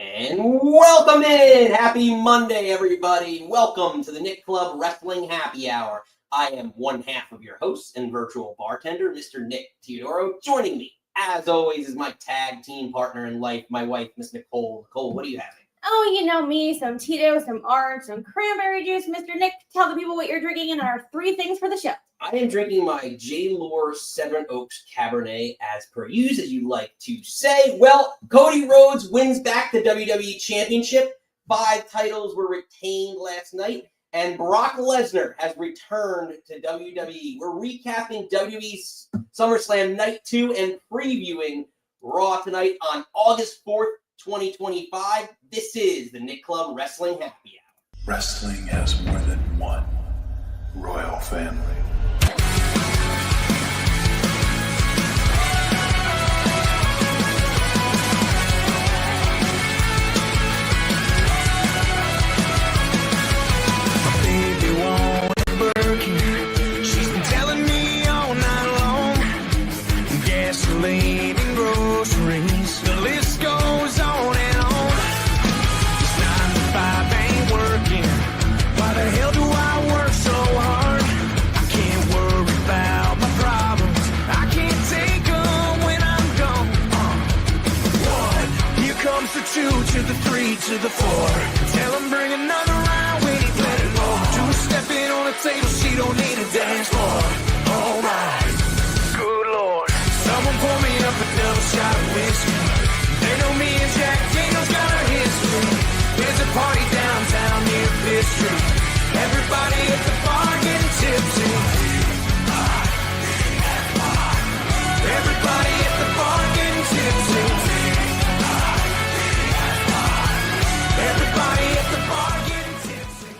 And welcome in! Happy Monday, everybody. Welcome to the Nick Club Wrestling Happy Hour. I am one half of your host and virtual bartender, Mr. Nick Teodoro. Joining me, as always, is my tag team partner in life, my wife, Miss Nicole. Nicole, what are you having? Oh, you know me, some Tito, some orange, some cranberry juice. Mr. Nick, tell the people what you're drinking and our three things for the show. I am drinking my J-Lore Seven Oaks Cabernet, as per usual, as you like to say. Well, Cody Rhodes wins back the WWE Championship. 5 titles were retained last night. And Brock Lesnar has returned to WWE. We're recapping WWE SummerSlam Night 2 and previewing Raw tonight on August 4th, 2025. This is the Nick Club Wrestling Happy Hour. Wrestling has more than one royal family. She's been telling me all night long. Gasoline and groceries, the list goes on and on. This 9 to 5 ain't working. Why the hell do I work so hard? I can't worry about my problems. I can't take them when I'm gone. 1, here comes the 2 to the 3 to the 4. Tell them bring another round, we ain't let it go. 2 stepping on the table, she don't need a dance floor. Oh my, good lord. Someone pour me up a double shot of whiskey. They know me and Jack Daniels got a history. There's a party downtown near Fifth Street. Everybody at the bar getting tipsy. Everybody at the bar getting tipsy. Everybody at the bar getting tipsy.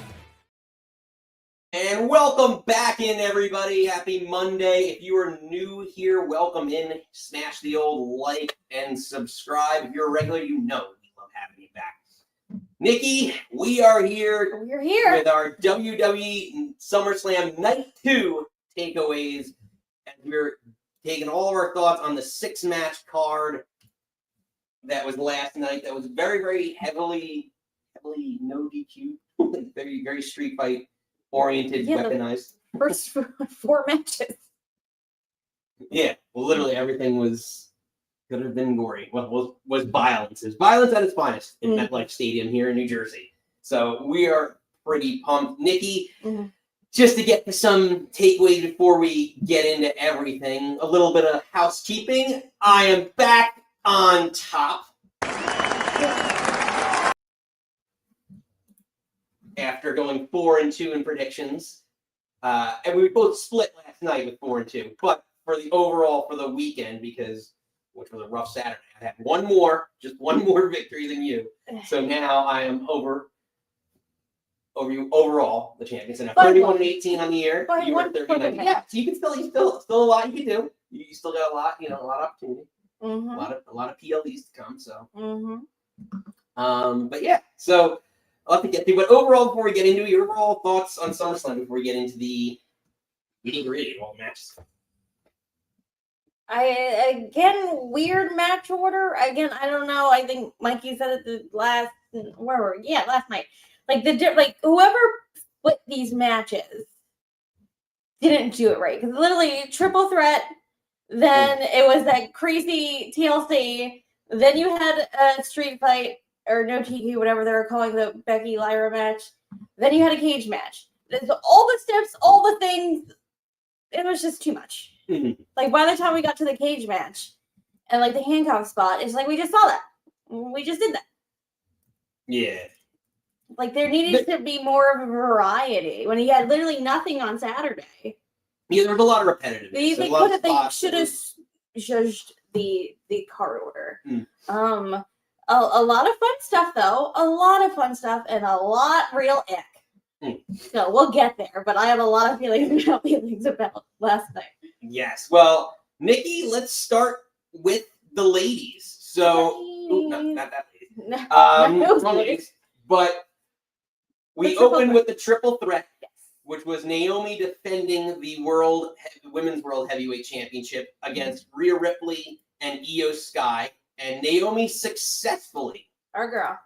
And welcome back in, everybody. Happy Monday. If you are new here, welcome in. Smash the old like and subscribe. If you're a regular, you know we love having you back. Nikki, we are here. We're here. With our WWE SummerSlam Night 2 takeaways. And we're taking all of our thoughts on the 6-match card that was last night. That was very, very heavily no DQ. very, very street fight oriented, Yeah, weaponized. First 4 matches. Yeah, well, literally everything could have been gory. Well, was violence. It was violence at its finest in MetLife Stadium here in New Jersey. So we are pretty pumped. Nikki, just to get to some takeaways before we get into everything, a little bit of housekeeping. I am back on top. After going 4-2 in predictions. And we both split last night with 4-2. But for the overall, for the weekend, which was a rough Saturday, I had just one more victory than you. So now I am over you overall, the champions. And 31-18 on the year. You were 39. Yeah, so you can still a lot you can do. You still got a lot of opportunity. A lot of PLEs to come. So but yeah, so I'll have to get to, but overall, before we get into your overall thoughts on SummerSlam, before we get into the nitty-gritty of all the matches. Weird match order. Again, I don't know. I think Mikey said it last night. Whoever split these matches didn't do it right. Because literally, triple threat, then it was that crazy TLC, then you had a street fight, or no TQ, whatever they were calling the Becky Lyra match. Then you had a cage match. All the steps, all the things, it was just too much. Like, by the time we got to the cage match and, like, the handcuff spot, it's like, we just saw that. We just did that. Yeah. Like, there needed to be more of a variety when he had literally nothing on Saturday. Yeah, there was a lot of repetitive. They should have judged the card order. A lot of fun stuff, though. A lot of fun stuff and a lot real ick. So we'll get there, but I have a lot of feelings about last night. Yes. Well, Nikki, let's start with the ladies. So, not that ladies. But we opened with the triple threat, which was Naomi defending the Women's World Heavyweight Championship against Rhea Ripley and Io Sky. And Naomi successfully Our girl.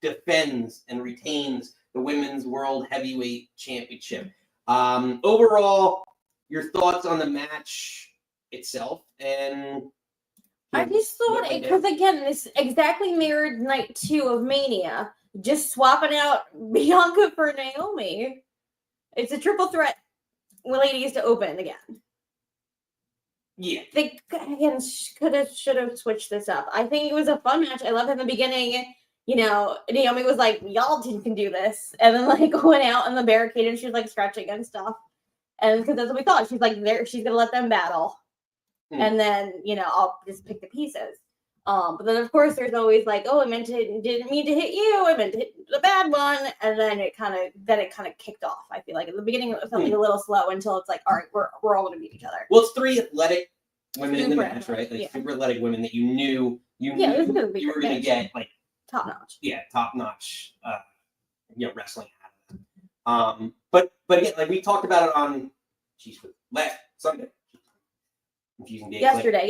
defends and retains the Women's World Heavyweight Championship. Overall, your thoughts on the match itself? And I just thought what it, went because again, this exactly mirrored night 2 of Mania. Just swapping out Bianca for Naomi. It's a triple threat ladies to open again. Yeah. They again should have switched this up. I think it was a fun match. I love in the beginning. You know, Naomi was like, "Y'all can do this," and then like went out on the barricade and she was like scratching and stuff. And because that's what we thought, she's like, there, she's gonna let them battle, and then I'll just pick the pieces. But then of course there's always like, "Oh, didn't mean to hit you. I meant to hit the bad one," and then it kind of kicked off. I feel like at the beginning it was something a little slow until it's like, all right, we're all gonna beat each other. Well, it's 3 athletic women in the Super match, right? Like yeah. super athletic women that you knew you this is gonna be were great going to match. get like Top notch. yeah, top notch, wrestling out of them. But again, like we talked about it on, last Sunday. Confusing days. Yesterday.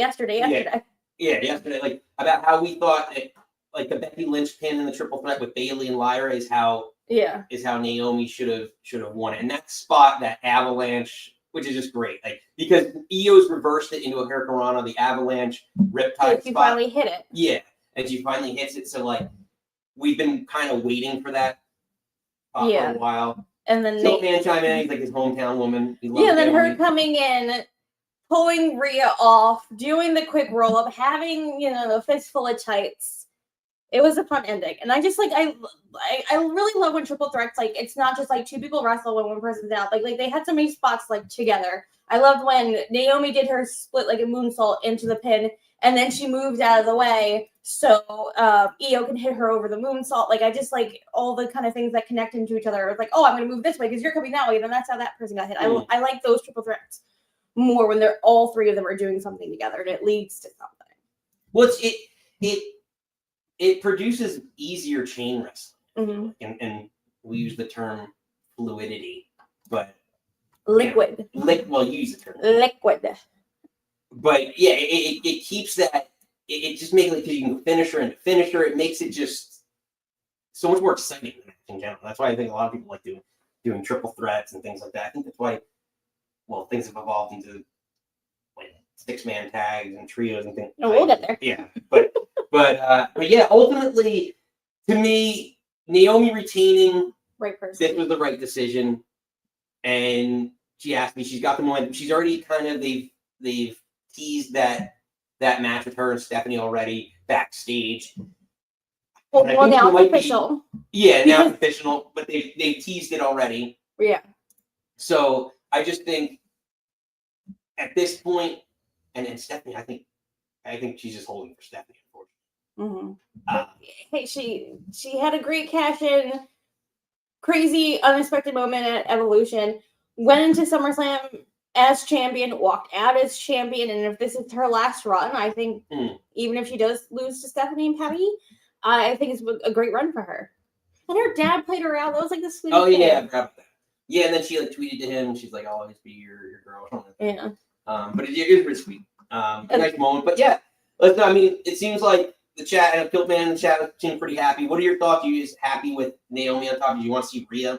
Yeah, yesterday. Like about how we thought that, like the Becky Lynch pin in the triple threat with Bayley and Lyra is how Naomi should have won it. And that spot, that avalanche, which is just great, like because Io's reversed it into a Hurricanrana, the avalanche riptide You spot. finally hit it. Yeah. And she finally hits it. So, like, we've been kind of waiting for that for a while. And then Man chime in. He's like his hometown woman. He loves then Naomi. her coming in, pulling Rhea off, doing the quick roll up, having the fistful of tights. It was a fun ending, and I just like I really love when triple threats, like it's not just like 2 people wrestle when one person's out. Like they had so many spots like together. I loved when Naomi did her split like a moonsault into the pin. And then she moved out of the way so Io can hit her over the moonsault. Like, I just like all the kind of things that connect into each other. It's like, oh, I'm going to move this way because you're coming that way. And then that's how that person got hit. I like those triple threats more when they're all 3 of them are doing something together and it leads to something. Well, it produces easier chain wrestling. And we use the term fluidity, but liquid. Well, you use the term liquid. But yeah, it keeps that. It just makes it because you can finish her and finish her. It makes it just so much more exciting in general. That's why I think a lot of people like doing triple threats and things like that. I think that's why, things have evolved into like 6-man tags and trios and things. No, we'll get there. Yeah, but yeah, ultimately, to me, Naomi retaining right person. This was the right decision, and she asked me. She's got the momentum. She's already kind of they've teased that match with her and Stephanie already backstage. Well, now it's official. Now it's official, but they teased it already. Yeah. So I just think at this point, and then Stephanie, I think she's just holding for Stephanie, unfortunately. Hey, she had a great cash in, crazy unexpected moment at Evolution. Went into SummerSlam as champion, walked out as champion, and if this is her last run, I think even if she does lose to Stephanie and Patty, I think it's a great run for her. And her dad played her out. That was like the sweetest thing. Yeah, I forgot about that. Yeah, and then she like tweeted to him. She's like, "I'll always be your girl." Yeah. But it is pretty sweet. Nice moment. But yeah, it seems like the chat and Piltman in the chat seemed pretty happy. What are your thoughts? Are you just happy with Naomi on top? Do you want to see Rhea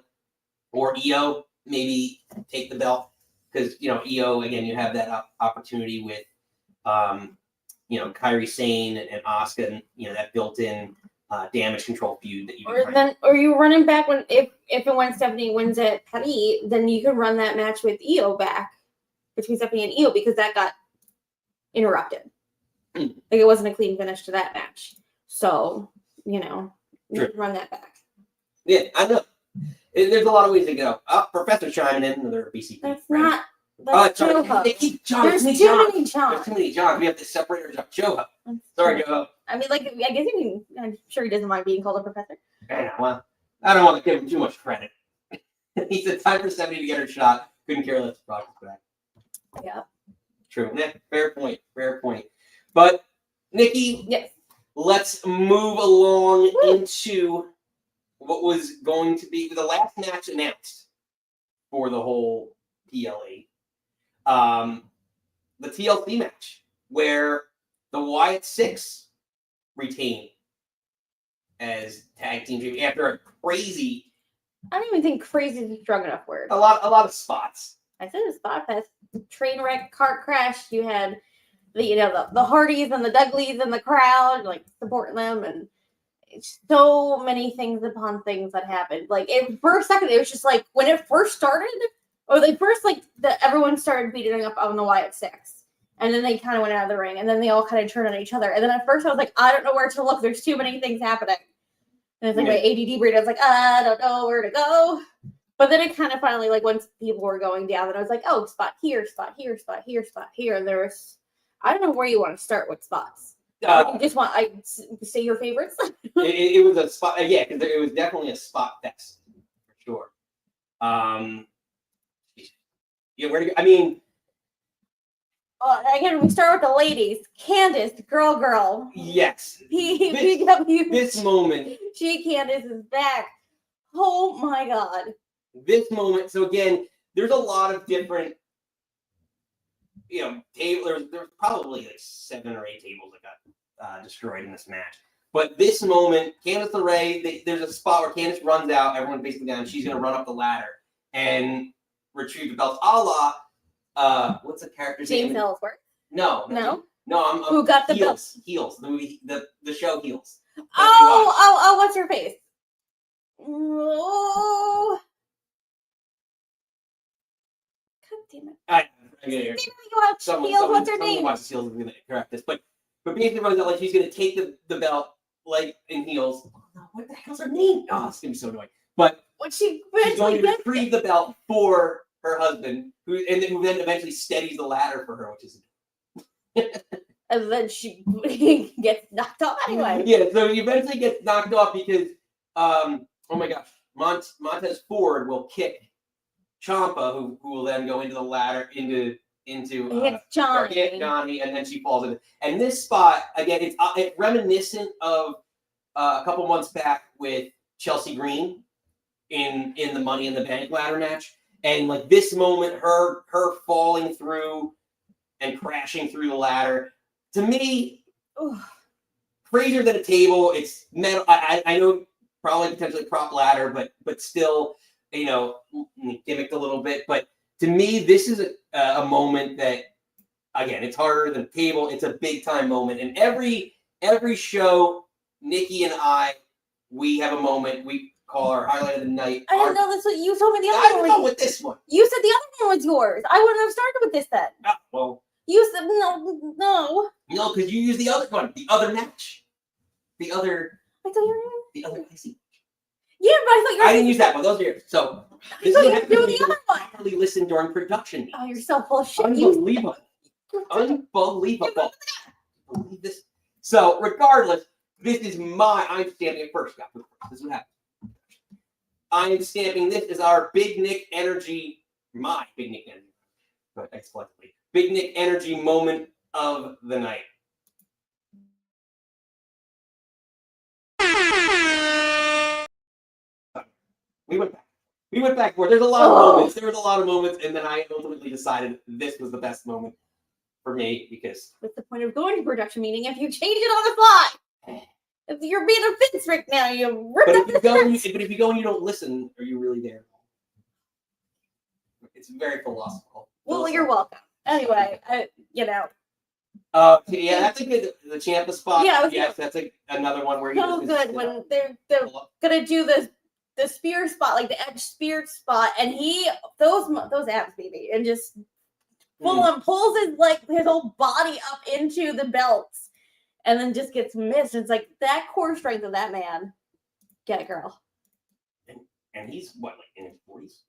or Io maybe take the belt? Because Io, again, you have that opportunity with Kairi Sane and Asuka, and that built-in damage control feud that you or you running back if and when Stephanie wins at Paris, then you can run that match with Io back between Stephanie and Io because that got interrupted. Like it wasn't a clean finish to that match. So, you can run that back. Yeah, I know. There's a lot of ways to go. Professor chiming in, another BCP. That's friend. not. That's Joe. There's too many Johns. There's too many Johns. We have to separate our John. Joe. Sorry, Joe. I mean, like, I guess you can. I'm sure he doesn't mind being called a professor. Yeah, well, I don't want to give him too much credit. He said, "Time for 70 to get her shot." Couldn't care less. Rockets back. Yeah. True. Yeah, fair point. Fair point. But Nikki, yes. Let's move along into what was going to be the last match announced for the whole PLE. The TLC match, where the Wyatt Sicks retain as tag team champion after a crazy, I don't even think crazy is a strong enough word. a lot of spots. I said a spot fest, train wreck, cart crash. You had the Hardys and the Dudleys in the crowd, like supporting them, and so many things upon things that happened. Like for a second, it was just like when it first started, or they first everyone started beating up on the Wyatt Sicks, and then they kind of went out of the ring, and then they all kind of turned on each other. And then at first, I was like, I don't know where to look. There's too many things happening. And it's like my ADD brain. I was like, I don't know where to go. But then it kind of finally, like, once people were going down, then I was like, oh, spot here, spot here, spot here, spot here. And there's, I don't know where you want to start with spots. You just want, say your favorites? It was a spot, yeah, because it was definitely a spot fest, for sure. Yeah, where to go? I mean, again, we start with the ladies. Candice, girl. yes. PW. This moment. Candice is back. Oh my God. This moment. So again, there's a lot of different, tables. There's probably like 7 or 8 tables that got destroyed in this match. But this moment, Candice LeRae, there's a spot where Candice runs out. Everyone's basically down. She's going to run up the ladder and retrieve the belt. A la, what's the character's name? James Ellsworth. No. I'm Who got the belt? Heels. The movie, the show Heels. Oh, what's her face? Oh. God damn it. I'm gonna hear someone what's her name? watches Heels is gonna correct this, but basically runs out like she's gonna take the belt like in Heels. Oh, no, what the hell's her name? Oh, it's gonna be so annoying. But she's going to retrieve the belt for her husband, who then eventually steadies the ladder for her, which is. And then she gets knocked off anyway. Yeah, so he eventually gets knocked off because, oh my gosh, Montez Ford will kick Ciampa, who will then go into the ladder into Johnny, and then she falls in. And this spot again, it's reminiscent of a couple months back with Chelsea Green in the Money in the Bank ladder match, and like this moment, her falling through and crashing through the ladder. To me, crazier than a table. It's metal. I know probably potentially prop ladder, but still, gimmicked a little bit. But to me, this is a moment that, again, it's harder than a table. It's a big time moment. And every show, Nikki and we have a moment we call our highlight of the night. I didn't know this. You told me the other one. I don't know with this one. You said the other one was yours. I wouldn't have started with this then. Well. You said no. No, because you used the other one, the other match, the other. I thought you were the other IC. Yeah, but I thought you were. I didn't use that one. Those are yours. So this is what do the other one. Properly listen during production. Oh, you're so full of shit. Unbelievable. Unbelievable. Believe this. So regardless, this is I'm stamping it first. This is what happened. I am stamping this as our Big Nick Energy. My Big Nick Energy. But explicitly. Big Nick Energy moment of the night. We went back for it. There's a lot of moments. There was a lot of moments, and then I ultimately decided this was the best moment for me because. What's the point of going to production meeting if you change it on the fly? If you're being a Vince right now, you rip up the But if you go and you don't listen, are you really there? It's very philosophical. Well, you're welcome. Anyway, yeah, that's a good the Ciampa spot. Yeah, yes, that's another one where so good when they're gonna do the spear spot, like the edge spear spot, and he those abs, baby, and just pulls his whole body up into the belts, and then just gets missed. It's like that core strength of that man. Get it, girl. And he's what, like in his 40s?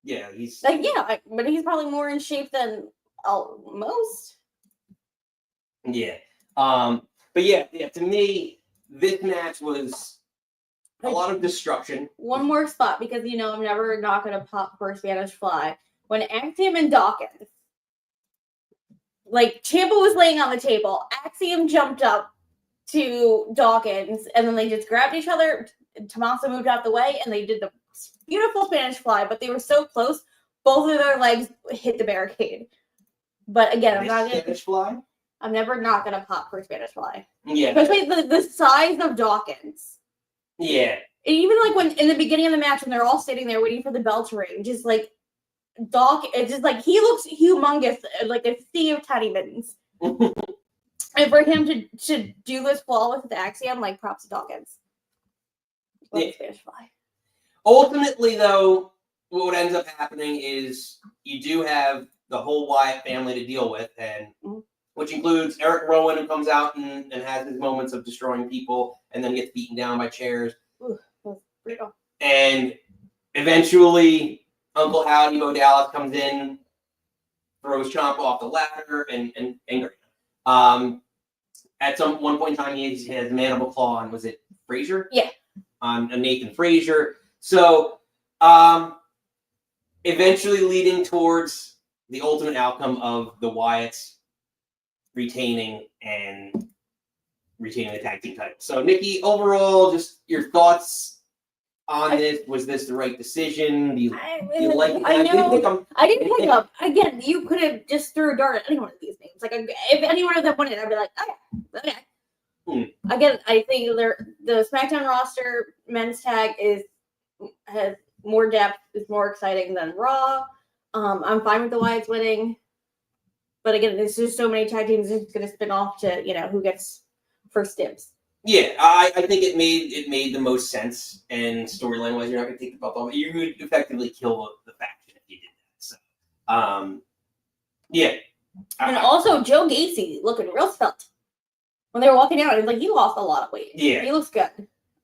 Yeah, he's but he's probably more in shape than most. Yeah. But yeah, to me, this match was a lot of destruction. One more spot, because I'm never not gonna pop for Spanish Fly. When Axiom and Dawkins, like Ciampa was laying on the table, Axiom jumped up to Dawkins, and then they just grabbed each other. Tommaso moved out the way, and they did the beautiful Spanish Fly, but they were so close, both of their legs hit the barricade. But again, I'm not gonna Spanish Fly. I'm never not gonna pop for Spanish Fly. Yeah. Especially the size of Dawkins. Yeah. And even like when in the beginning of the match when they're all sitting there waiting for the bell to ring, just like it's just like he looks humongous, like a sea of tiny mittens. And for him to do this flawless with the Axiom, like props to Dawkins. Yeah. Spanish Fly. Ultimately, though, what ends up happening is you do have the whole Wyatt family to deal with, and which includes Eric Rowan, who comes out and has his moments of destroying people and then gets beaten down by chairs. Ooh, that's brutal. And eventually, Uncle Howdy Bo Dallas comes in, throws Ciampa off the ladder, and at one point in time, he has mandible claw on, was it Frazier? Yeah. On Nathan Frazier. So, eventually leading towards the ultimate outcome of the Wyatts retaining the tag team title. So, Nikki, overall, just your thoughts on this. Was this the right decision? Do you like it? I didn't pick up. Again, you could have just threw a dart at any one of these names. Like, if any one of them wanted, I'd be like, okay. Again, I think the SmackDown roster men's tag has more depth, is more exciting than Raw. I'm fine with the Wyatts winning, but again, there's just so many tag teams. It's going to spin off to who gets first dibs. Yeah, I think it made the most sense, and storyline wise, you're not going to take the belt off. You would effectively kill the faction if you did that. So, yeah. And also, Joe Gacy looking real svelte. When they were walking out, it was like, he lost a lot of weight. Yeah. He looks good.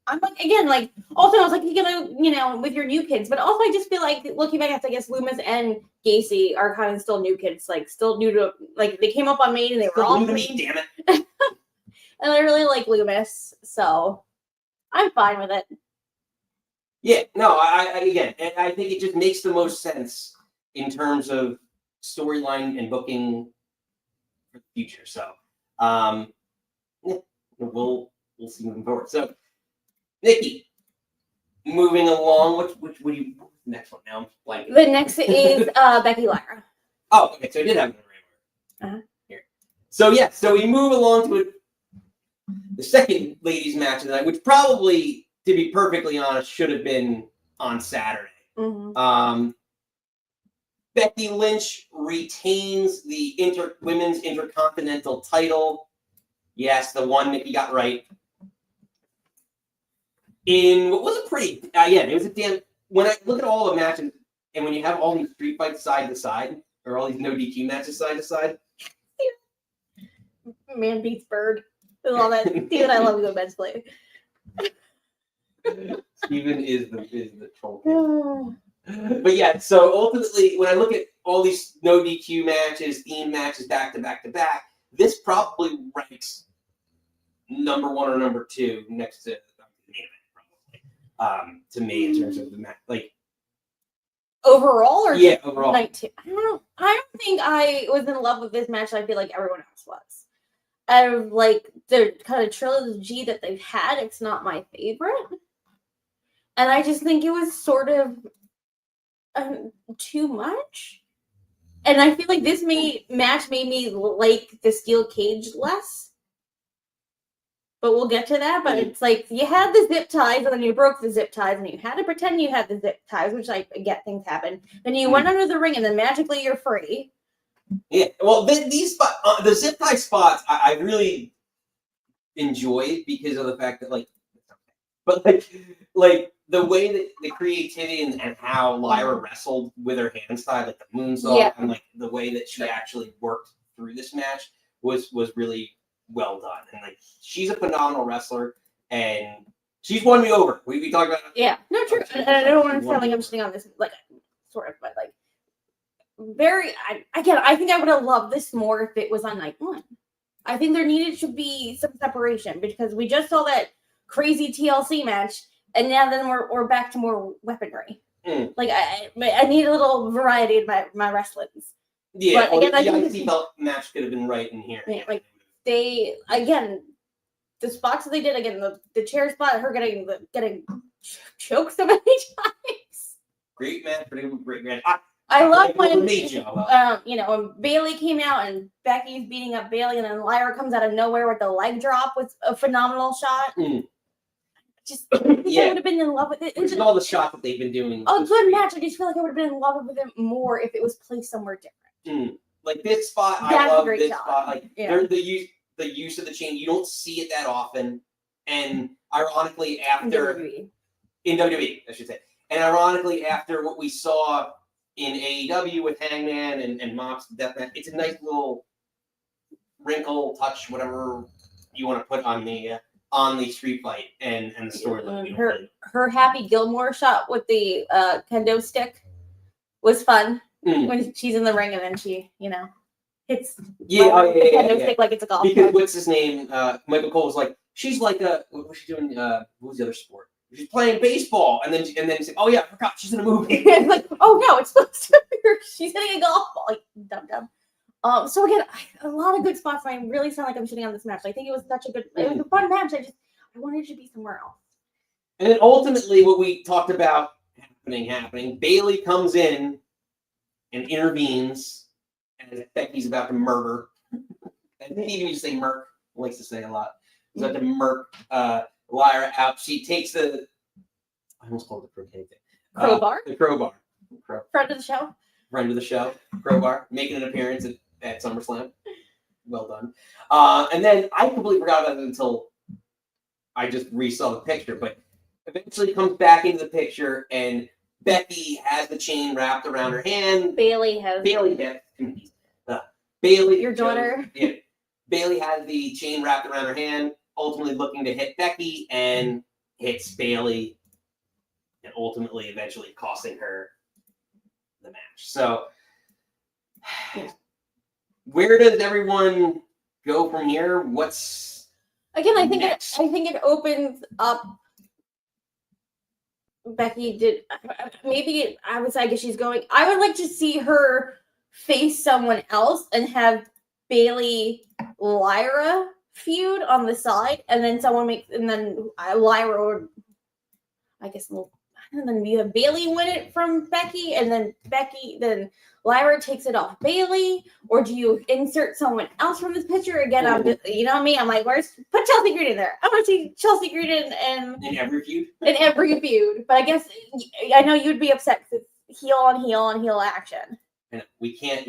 I'm like, again, like, also, I was like, you're gonna, with your new kids. But also, I just feel like, looking back, I guess Loomis and Gacy are kind of still new kids. Like, still new to, like, they came up on Maine and they were all new to me, damn it. And I really like Loomis. So, I'm fine with it. Yeah, no, I think it just makes the most sense in terms of storyline and booking for the future. So, yeah, we'll see moving forward. So, Nikki, moving along, what's the next one now? I'm blanking. The next is Becky Lyra. Oh, okay, so I did have it right here. So yeah, so we move along to the second ladies match of the night, which probably, to be perfectly honest, should have been on Saturday. Mm-hmm. Becky Lynch retains the women's intercontinental title. Yes, the one Nikki got right. In what was a pretty, it was a damn, when I look at all the matches, and when you have all these street fights side to side, or all these no DQ matches side to side. Man beats bird. I love it. Steven, I love you when men's play. Steven is the troll. But yeah, so ultimately, when I look at all these no DQ matches, theme matches back to back to back, this probably ranks number one or number two next to the main event, probably. To me, in terms of the match, like overall, or yeah, overall. Night two. I don't know. I don't think I was in love with this match. I feel like everyone else was. Out of like the kind of trilogy that they've had, it's not my favorite, and I just think it was sort of too much. And I feel like this match made me like the steel cage less. But we'll get to that. But it's like you had the zip ties and then you broke the zip ties and you had to pretend you had the zip ties, which I get things happen. Then you went under the ring and then magically you're free. Yeah, well, these spots, the zip tie spots, I really enjoy because of the fact that like the way that the creativity and how Lyra wrestled with her hands tied, like the moonsault, and like the way that she actually worked through this match was really well done. And like she's a phenomenal wrestler, and she's won me over. We talked about it. Yeah, no, true. And I don't want to sound like I'm sitting on this, like sort of, but like I think I would have loved this more if it was on night one. I think there needed to be some separation because we just saw that crazy TLC match. And now then we're back to more weaponry. Like I need a little variety in my wrestlings. Yeah, but again, I think think the match could have been right in here. Yeah, like the spots that they did again, the chair spot, her getting choked so many times. Great match, great match. I love Like, when me, Joe. when Bayley came out and Becky's beating up Bayley, and then Lyra comes out of nowhere with the leg drop was a phenomenal shot. Just I would have been in love with it. Which is all the shots that they've been doing. A good match. I just feel like I would have been in love with it more if it was placed somewhere different. Like this spot, That's I love a great this shot. spot. Like the use of the chain, you don't see it that often. And ironically, after in WWE, I should say, and ironically, after what we saw in AEW with Hangman and Mox Deathmatch, it's a nice little wrinkle, touch, whatever you want to put on the street fight and the storyline. Her Happy Gilmore shot with the kendo stick was fun when she's in the ring and then she, hits the kendo stick like it's a golf because club. what's his name? Michael Cole was like, she's like what was she doing? What was the other sport? She's playing baseball, and then he's like, oh yeah, I forgot she's in a movie. It's like, oh no, it's supposed to be her. She's hitting a golf ball, like dumb. So again, a lot of good spots. And I really sound like I'm shitting on this match. I think it was it was a fun match. I wanted it to be somewhere else. And then ultimately, what we talked about happening. Bayley comes in and intervenes as Becky's about to murder. And even you say murk, likes to say a lot. He's about to murk Lyra out. She takes I almost called it the croquet thing. Crowbar? The crowbar. Friend of the show. Friend of the show. Crowbar. Making an appearance at SummerSlam. Well done. And then I completely forgot about it until I just re-saw the picture, but eventually comes back into the picture and Becky has the chain wrapped around her hand. Bayley has your daughter. Bayley has the chain wrapped around her hand, ultimately looking to hit Becky and hits Bayley, and ultimately eventually costing her the match. So where does everyone go from here? What's again? I next? think it opens up. Becky did maybe I guess she's going. I would like to see her face someone else and have Bayley Lyra feud on the side, and then Lyra would, I guess, and then you have Bayley win it from Becky, and then Lyra takes it off Bayley, or do you insert someone else from this picture? Again, I'm just, you know me, I'm like, put Chelsea Green in there. I want to see Chelsea Green in every feud. In every feud, but I guess I know you'd be upset because it's heel on heel action. And we can't.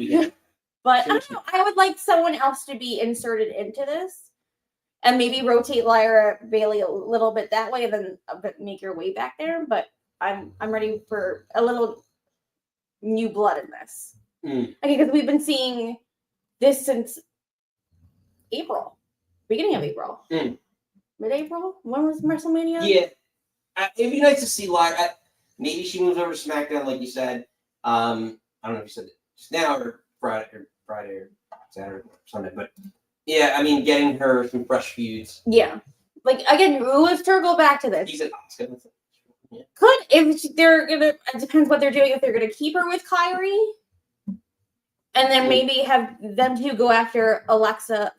But I don't know. I would like someone else to be inserted into this, and maybe rotate Lyra Bayley a little bit that way, and then make your way back there. But I'm ready for a little new blood in this. Okay, because we've been seeing this since April, beginning of April, mid-April. When was WrestleMania? Yeah, it'd be nice to see Lyra. Maybe she moves over to SmackDown, like you said. I don't know if you said it just now or Friday or Saturday or Sunday, but yeah, I mean, getting her some fresh feuds. Yeah, like again, let's go back to this. He's an Oscar. Yeah. If they're gonna, it depends what they're doing. If they're gonna keep her with Kyrie, and then maybe have them two go after Alexa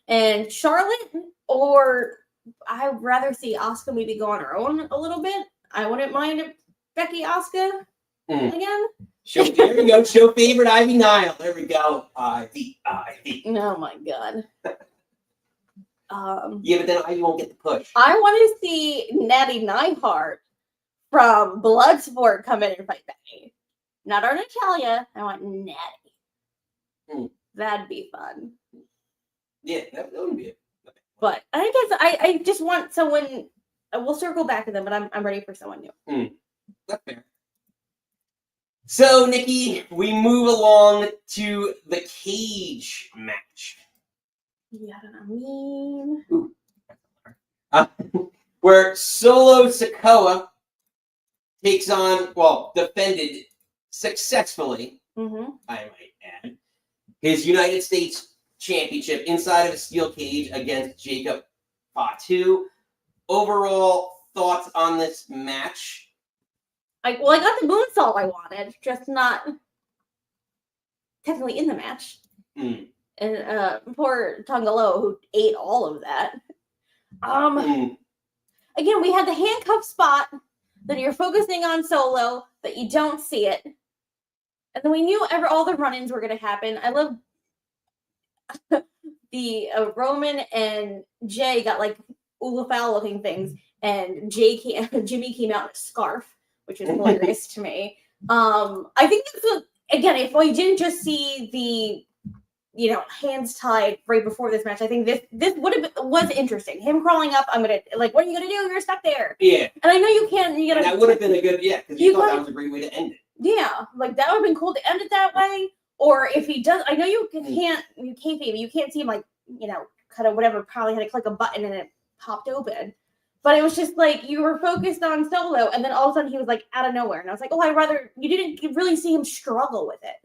and Charlotte, or I'd rather see Asuka maybe go on her own a little bit. I wouldn't mind if Becky Asuka again. There we go. Show favorite Ivy Nile. There we go. Ivy. Oh my god. Yeah, but then Ivy won't get the push. I want to see Natty Neidhart from Bloodsport come in and fight Becky. Not our Natalia. I want Natty. That'd be fun. Yeah, that would be it. But I guess I just want someone. We'll circle back to them, but I'm ready for someone new. That's fair. So, Nikki, we move along to the cage match. Yeah, I mean, where Solo Sikoa takes on, defended successfully, I might add, his United States Championship inside of a steel cage against Jacob Fatu. Overall thoughts on this match? I got the moonsault I wanted, just not technically in the match. And poor Tongalo, who ate all of that. Again, we had the handcuff spot that you're focusing on Solo, but you don't see it. And then we knew all the run-ins were going to happen. I love the Roman and Jay got like Olafal looking things, and Jimmy came out in a scarf, which was hilarious to me. I think again, if we didn't just see the hands tied right before this match, I think this was interesting. Him crawling up, I'm gonna like, what are you gonna do? You're stuck there. Yeah. And I know you can't. You gotta. That would have been a good because you thought that was a great way to end it. Yeah, like that would have been cool to end it that way. Or if he does, I know you can't see him like kind of whatever. Probably had to click a button and it popped open. But it was just like you were focused on Solo, and then all of a sudden he was like out of nowhere, and I was like, oh, you didn't really see him struggle with it.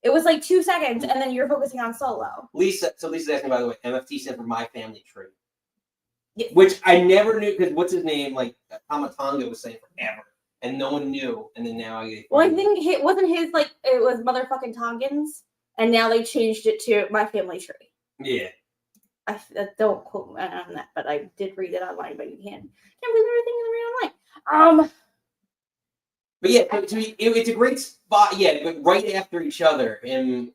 It was like 2 seconds, and then you're focusing on Solo. Lisa's asking, by the way, MFT stands for My Family Tree. Yes. Which I never knew, because what's his name? Like, Talla Tonga was saying forever, and no one knew, and then now I get. Well, I think it wasn't his, like, it was motherfucking Tongans, and now they changed it to My Family Tree. Yeah. I don't quote me on that, but I did read it online, but you can't believe everything you read online. But yeah, it's a great spot. Yeah, but right after each other, him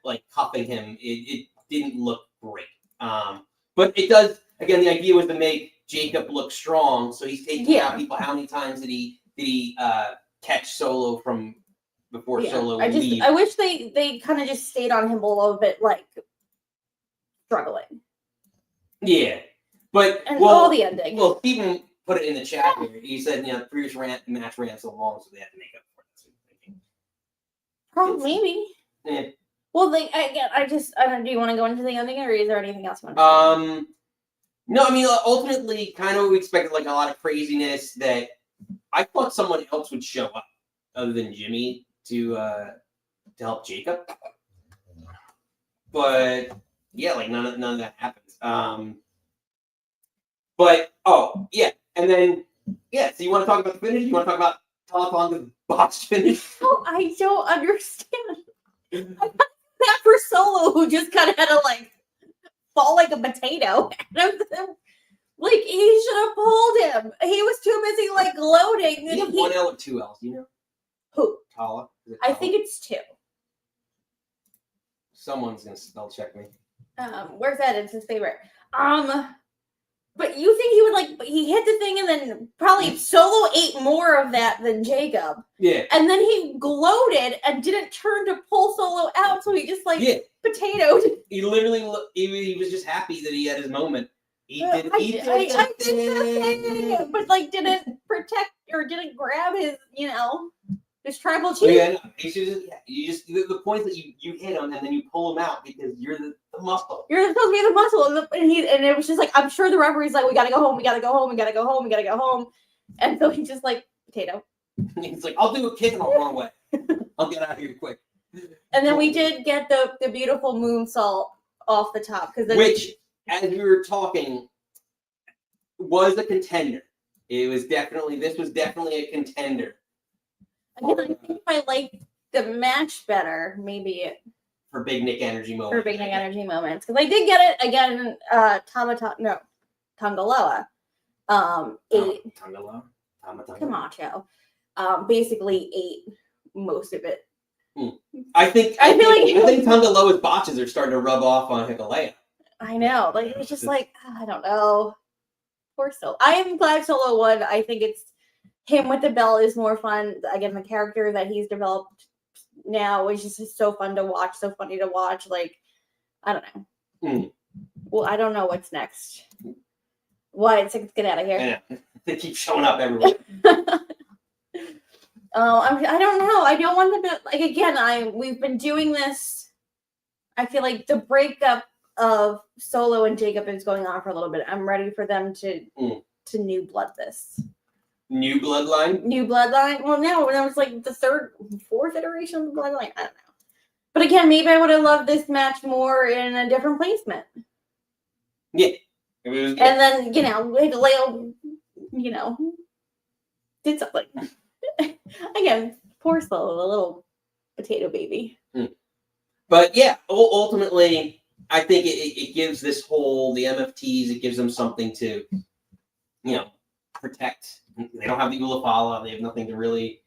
like cuffing him, it didn't look great. But it does. Again, the idea was to make Jacob look strong, so he's taking out people. How many times did he catch Solo from before Solo would leave? I wish they kind of just stayed on him a little bit, like struggling. Yeah, but all the ending. Well, Stephen put it in the chat here. He said, the previous match ran so long, so they had to make up for it. Probably, maybe. Yeah. Well, do you want to go into the ending, or is there anything else you want to say? No, I mean, ultimately, kind of we expected like a lot of craziness that I thought someone else would show up other than Jimmy to help Jacob. But yeah, like none of that happens. But and then so you want to talk about the finish? You want to talk about Talla Tonga's botched finish? Oh, I don't understand. I got that for Solo, who just kind of had to like fall like a potato. Like, he should have pulled him. He was too busy like gloating. You have 1 L or 2 L's, you know? Who? Talla. I think it's 2. Someone's gonna spell check me. Where's that? It's his favorite. But you think he would he hit the thing and then probably Solo ate more of that than Jacob. Yeah. And then he gloated and didn't turn to pull Solo out, so he just potatoed. He literally he was just happy that he had his moment. He did nothing, but didn't protect or didn't grab his tribal chief. Yeah, no, you just the point that you hit him and then you pull him out because you're the muscle. You're supposed to be the muscle, and it was just like, I'm sure the referee's like, we gotta go home, we gotta go home, we gotta go home, we gotta go home, and so he's just like potato. He's like, I'll do a kick in the wrong way. I'll get out of here quick. And then we did get the beautiful moonsault off the top which, as we were talking, was a contender. This was definitely a contender. Again, I think if I liked the match better, maybe for Big Nick energy moments. Because I did get it again. Tongaloa, Camacho, basically ate most of it. I think Tongaloa's botches are starting to rub off on Hikalea. I know, it was just I don't know. Poor Solo. I am glad Solo won. I think it's him with the belt is more fun. Again, the character that he's developed now is just so fun to watch, so funny to watch. I don't know. Well, I don't know what's next. Wyatt Sicks, get out of here. Yeah. They keep showing up everywhere. I don't know. I don't want them to again. We've been doing this. I feel like the breakup of Solo and Jacob is going on for a little bit. I'm ready for them to new blood this. New bloodline? New bloodline? Well, no, that was the 4th iteration of the bloodline. I don't know. But again, maybe I would have loved this match more in a different placement. Yeah. It was good. And then, Hikaleo, did something. Again, poor Solo, a little potato baby. But yeah, ultimately, I think it gives the MFTs, it gives them something to, protect. They don't have the Ulafala. They have nothing to really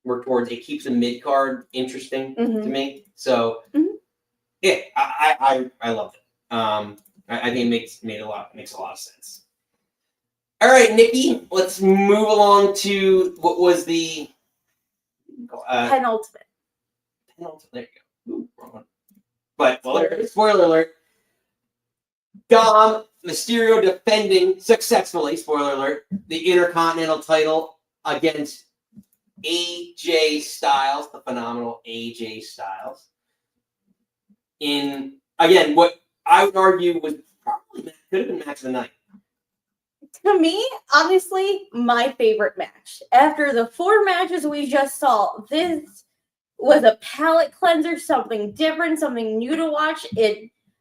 work towards. It keeps a mid card interesting to Mhm. me. So Mhm. yeah, I loved it. I think it makes a lot of sense. All right, Nikki, let's move along to what was the Penultimate. penultimate. There you go. Ooh, wrong one. But spoiler alert. Dom Mysterio defending successfully, spoiler alert, the Intercontinental title against AJ Styles, the phenomenal AJ Styles. In, again, what I would argue was probably could have been match of the night. To me, honestly, my favorite match. After the 4 matches we just saw, this was a palate cleanser, something different, something new to watch.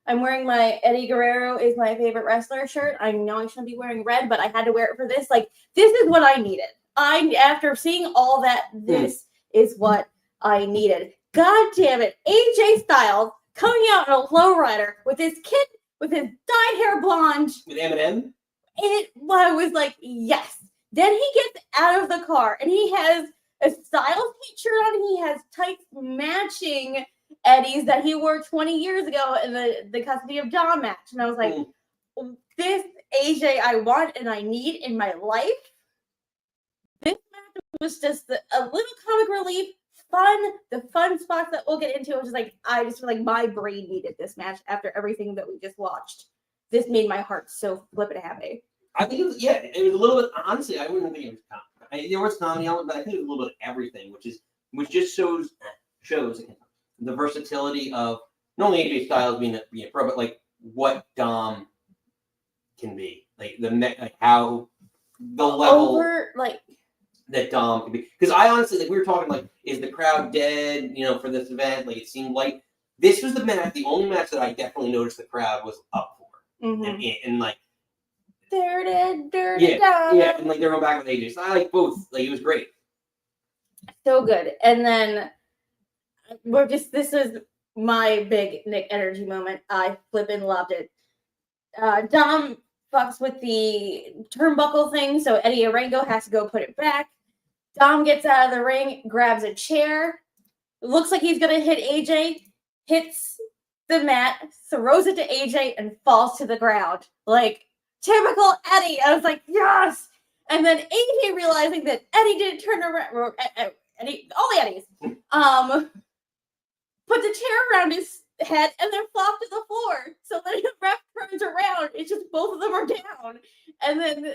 I'm wearing my Eddie Guerrero is my favorite wrestler shirt. I know I shouldn't be wearing red, but I had to wear it for this. Like, this is what I needed. After seeing all that, this is what I needed. God damn it. AJ Styles coming out in a lowrider with his kid, with his dyed hair blonde. With Eminem? I was like, yes. Then he gets out of the car and he has a Styles t-shirt on. He has tights matching Eddie's that he wore 20 years ago in the custody of Dom match. And I was like, this AJ I want and I need in my life. This match was just a little comic relief, fun. The fun spots that we'll get into. I was just like, I just feel like my brain needed this match after everything that we just watched. This made my heart so flippin' happy. I think it was a little bit, honestly, I wouldn't think it was comedy. There was comedy on it, but I think it was a little bit of everything, which just shows the versatility of not only AJ Styles being a pro, but like what Dom can be. Like how the level that Dom can be. Because I honestly, like, we were talking, like, is the crowd dead, for this event? Like, it seemed like this was the only match that I definitely noticed the crowd was up for. Mm-hmm. And like, yeah, and like they're going back with AJ. So I like both. Like, it was great. So good. And then this is my big Nick energy moment. I flippin' loved it. Dom fucks with the turnbuckle thing, so Eddie Arango has to go put it back. Dom gets out of the ring, grabs a chair, looks like he's gonna hit AJ, hits the mat, throws it to AJ, and falls to the ground. Like, typical Eddie. I was like, yes! And then AJ realizing that Eddie didn't turn around, Eddie, all the Eddies, put the chair around his head and then flopped to the floor. So then the ref turns around. It's just both of them are down. And then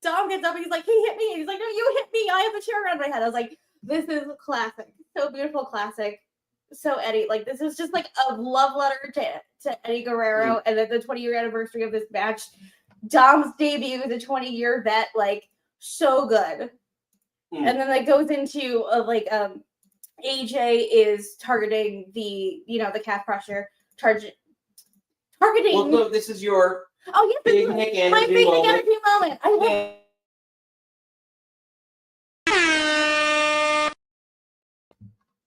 Dom gets up and he's like, he hit me. And he's like, no, you hit me. I have the chair around my head. I was like, this is classic. So beautiful, classic. So Eddie, like, this is just like a love letter to Eddie Guerrero. And then the 20-year anniversary of this match. Dom's debut as a 20-year vet, like, so good. And then it goes into AJ is targeting the calf crusher, targeting. Well, no, this is your big Nick energy my big moment. Nick energy moment.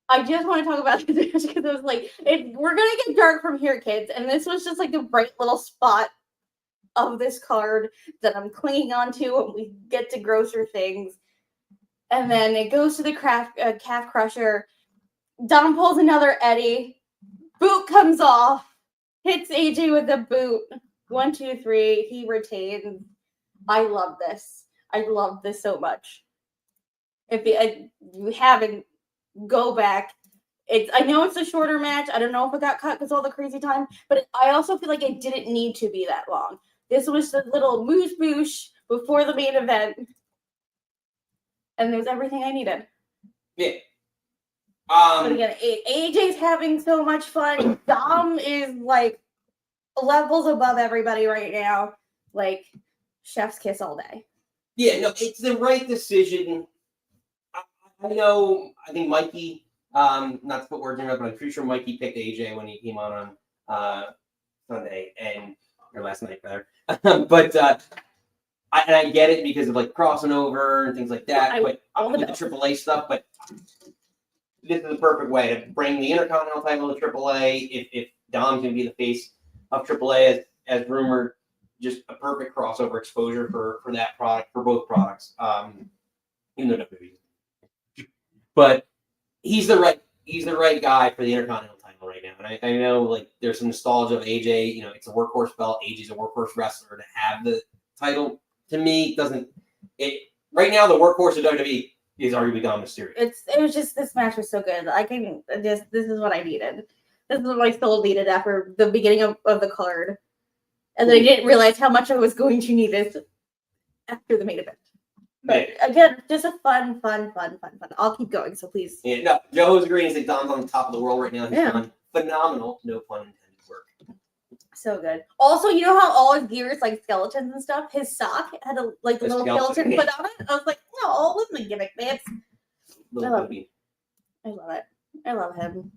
I just want to talk about this because it was like, we're gonna get dark from here, kids, and this was just like a bright little spot of this card that I'm clinging onto when we get to grosser things. And then it goes to the calf crusher. Dom pulls another Eddie. Boot comes off. Hits AJ with the boot. 1, 2, 3. He retains. I love this. I love this so much. If you haven't, go back. I know it's a shorter match. I don't know if it got cut because all the crazy time. But I also feel like it didn't need to be that long. This was a little moose boosh before the main event. And there's everything I needed. Yeah. But again, AJ's having so much fun. Dom is like levels above everybody right now. Like, chef's kiss all day. Yeah, no, it's the right decision. I know, I think Mikey, not to put words in there, but I'm pretty sure Mikey picked AJ when he came on Sunday, or last night, rather. But I get it because of like crossing over and things like that. But with the AAA stuff, but this is the perfect way to bring the Intercontinental title to AAA. If Dom's going to be the face of AAA as rumored, just a perfect crossover exposure for that product, for both products. Even though WWE. but he's the right guy for the Intercontinental title right now. And I know like there's some nostalgia of AJ. You know, it's a workhorse belt. AJ's a workhorse wrestler. To have the title to me doesn't it right now. The workhorse of WWE is arguably Dominik Mysterio. It was just this match was so good. I can just this is what I needed. This is what my soul needed after the beginning of the card. And then I didn't realize how much I was going to need it after the main event. But again, just a fun. I'll keep going, so please. Yeah, no, Joe's agreeing that Dom's on the top of the world right now. He's done phenomenal, no pun intended, work. So good. Also, you know how all his gear is like skeletons and stuff? His sock had a like little skeleton put on it. I was like, no, it wasn't a gimmick, man. I love it. I love him.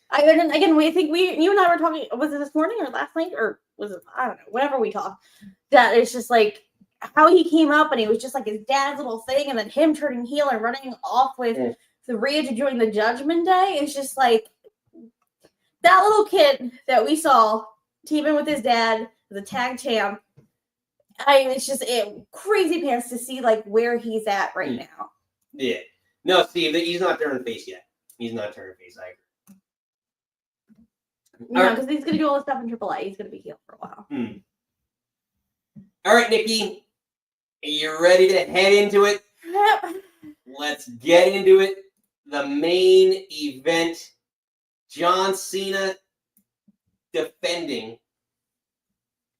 Again, you and I were talking, was it this morning or last night? Or was it, I don't know, whenever we talked, that it's just like how he came up and he was just like his dad's little thing, and then him turning heel and running off with the Rhea to join the Judgment Day. It's just like that little kid that we saw teaming with his dad, the tag champ. It's just crazy pants to see like where he's at right now. Yeah. No, Steve, he's not turning face yet. He's not turning face. I agree. No, because he's going to do all the stuff in AAA. He's going to be heel for a while. All right, Nikki. Are you ready to head into it? Yep. Let's get into it. The main event. John Cena defending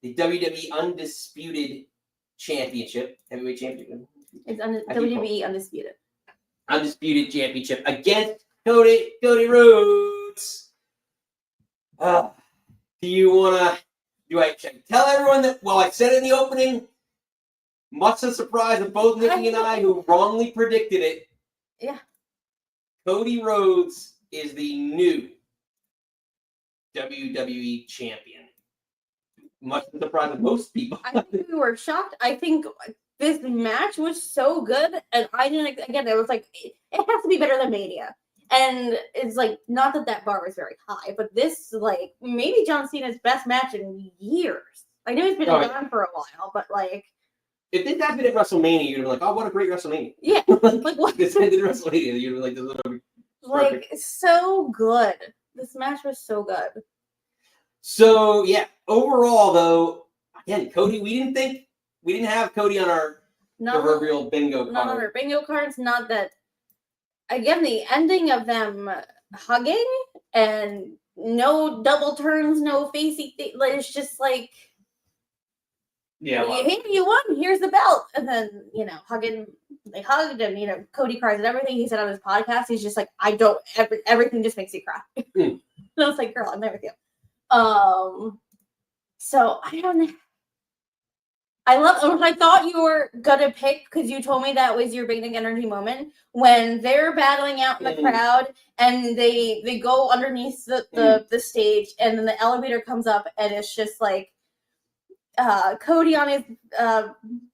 the WWE Undisputed Championship. Heavyweight Championship. It's WWE Undisputed. Undisputed Championship against Cody Rhodes. Do I tell everyone that, well, I said it in the opening, much to the surprise of both Nikki and I, who wrongly predicted it. Yeah. Cody Rhodes is the new WWE champion. Much to the surprise of most people. I think we were shocked. I think this match was so good, and I didn't, again, it was like, it has to be better than Mania. And it's like, not that bar was very high, but this, like, maybe John Cena's best match in years. I know he's been gone for a while, but, like... If this happened at WrestleMania, you'd be like, oh, what a great WrestleMania. Yeah. Like, what? This ended WrestleMania, you'd be like, this is perfect. Like, so good. This match was so good. So, yeah, overall, though, again, Cody, we didn't have Cody on our proverbial bingo card. Not on our bingo cards, not that... Again, the ending of them hugging and no double turns, no facey thing. It's just like, yeah, you won. Here's the belt, and then hugging. They hugged, and Cody cries and everything he said on his podcast. He's just like, everything just makes you cry. And I was like, girl, I'm there with you. So I don't know. I thought you were gonna pick, because you told me that was your big energy moment, when they're battling out in the crowd and they go underneath the stage, and then the elevator comes up and it's just like Cody on his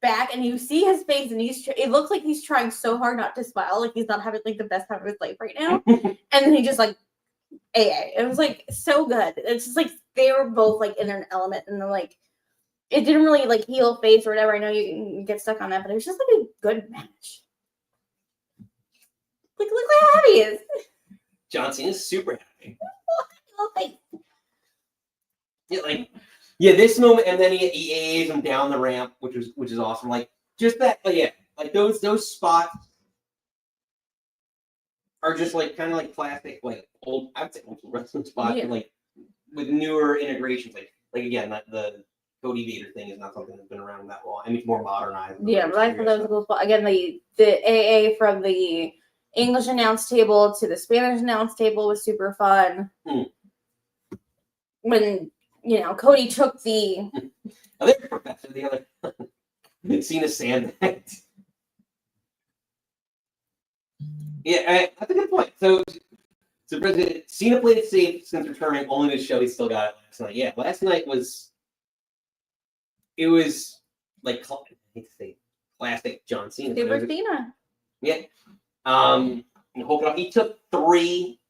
back, and you see his face, and it looks like he's trying so hard not to smile, like he's not having like the best time of his life right now. And then he just like it was like so good. It's just like they were both like in their element, and they're like, it didn't really like heel face or whatever. I know you can get stuck on that, but it was just like a good match. Look how happy he is. John Cena's super happy. Like, this moment, and then he AAs him down the ramp, which is awesome. Like, just that, like those spots are just like kind of like classic, like old, I would say old wrestling spots, like with newer integrations. Like again, the Cody Vader thing is not something that's been around that long. I mean, it's more modernized. Yeah, but I thought that was a cool spot. Again, the AA from the English announce table to the Spanish announce table was super fun. When Cody took the other Cena sandbag. Yeah, that's a good point. So President Cena played it safe since returning, only to show he still got it last night. Yeah, last night was like, I hate to say classic John Cena. Super Cena. Yeah. He took 3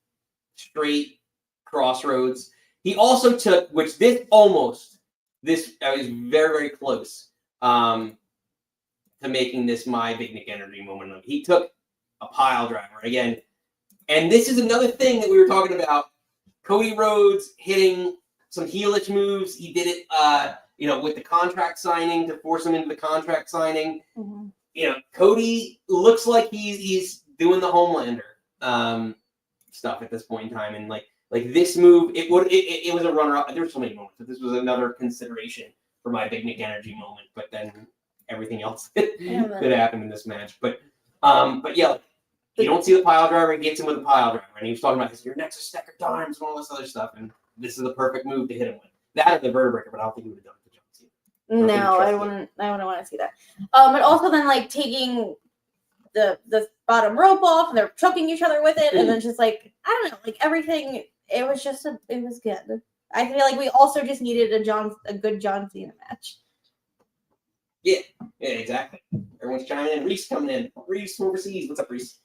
straight crossroads. He also took, I was very, very close to making this my Big Nick Energy moment. He took a pile driver. Again, And this is another thing that we were talking about. Cody Rhodes hitting some heelish moves. He did it, with the contract signing to force him into the contract signing. Mm-hmm. Cody looks like he's doing the Homelander stuff at this point in time, and like this move, it was a runner-up. There were so many moments, but this was another consideration for my Big Nick Energy moment. But then everything else that happened in this match. But yeah. You don't see the pile driver, he gets him with a pile driver. And he was talking about your next stack of dimes and all this other stuff. And this is the perfect move to hit him with. That is the vertebrae, but I don't think he would have done it to John Cena. No, I wouldn't want to see that. But also then like taking the bottom rope off and they're choking each other with it, and then just like I don't know, like everything. It was just it was good. I feel like we also just needed a good John Cena match. Yeah, exactly. Everyone's chiming in. Reese coming in. Reese from overseas. What's up, Reese?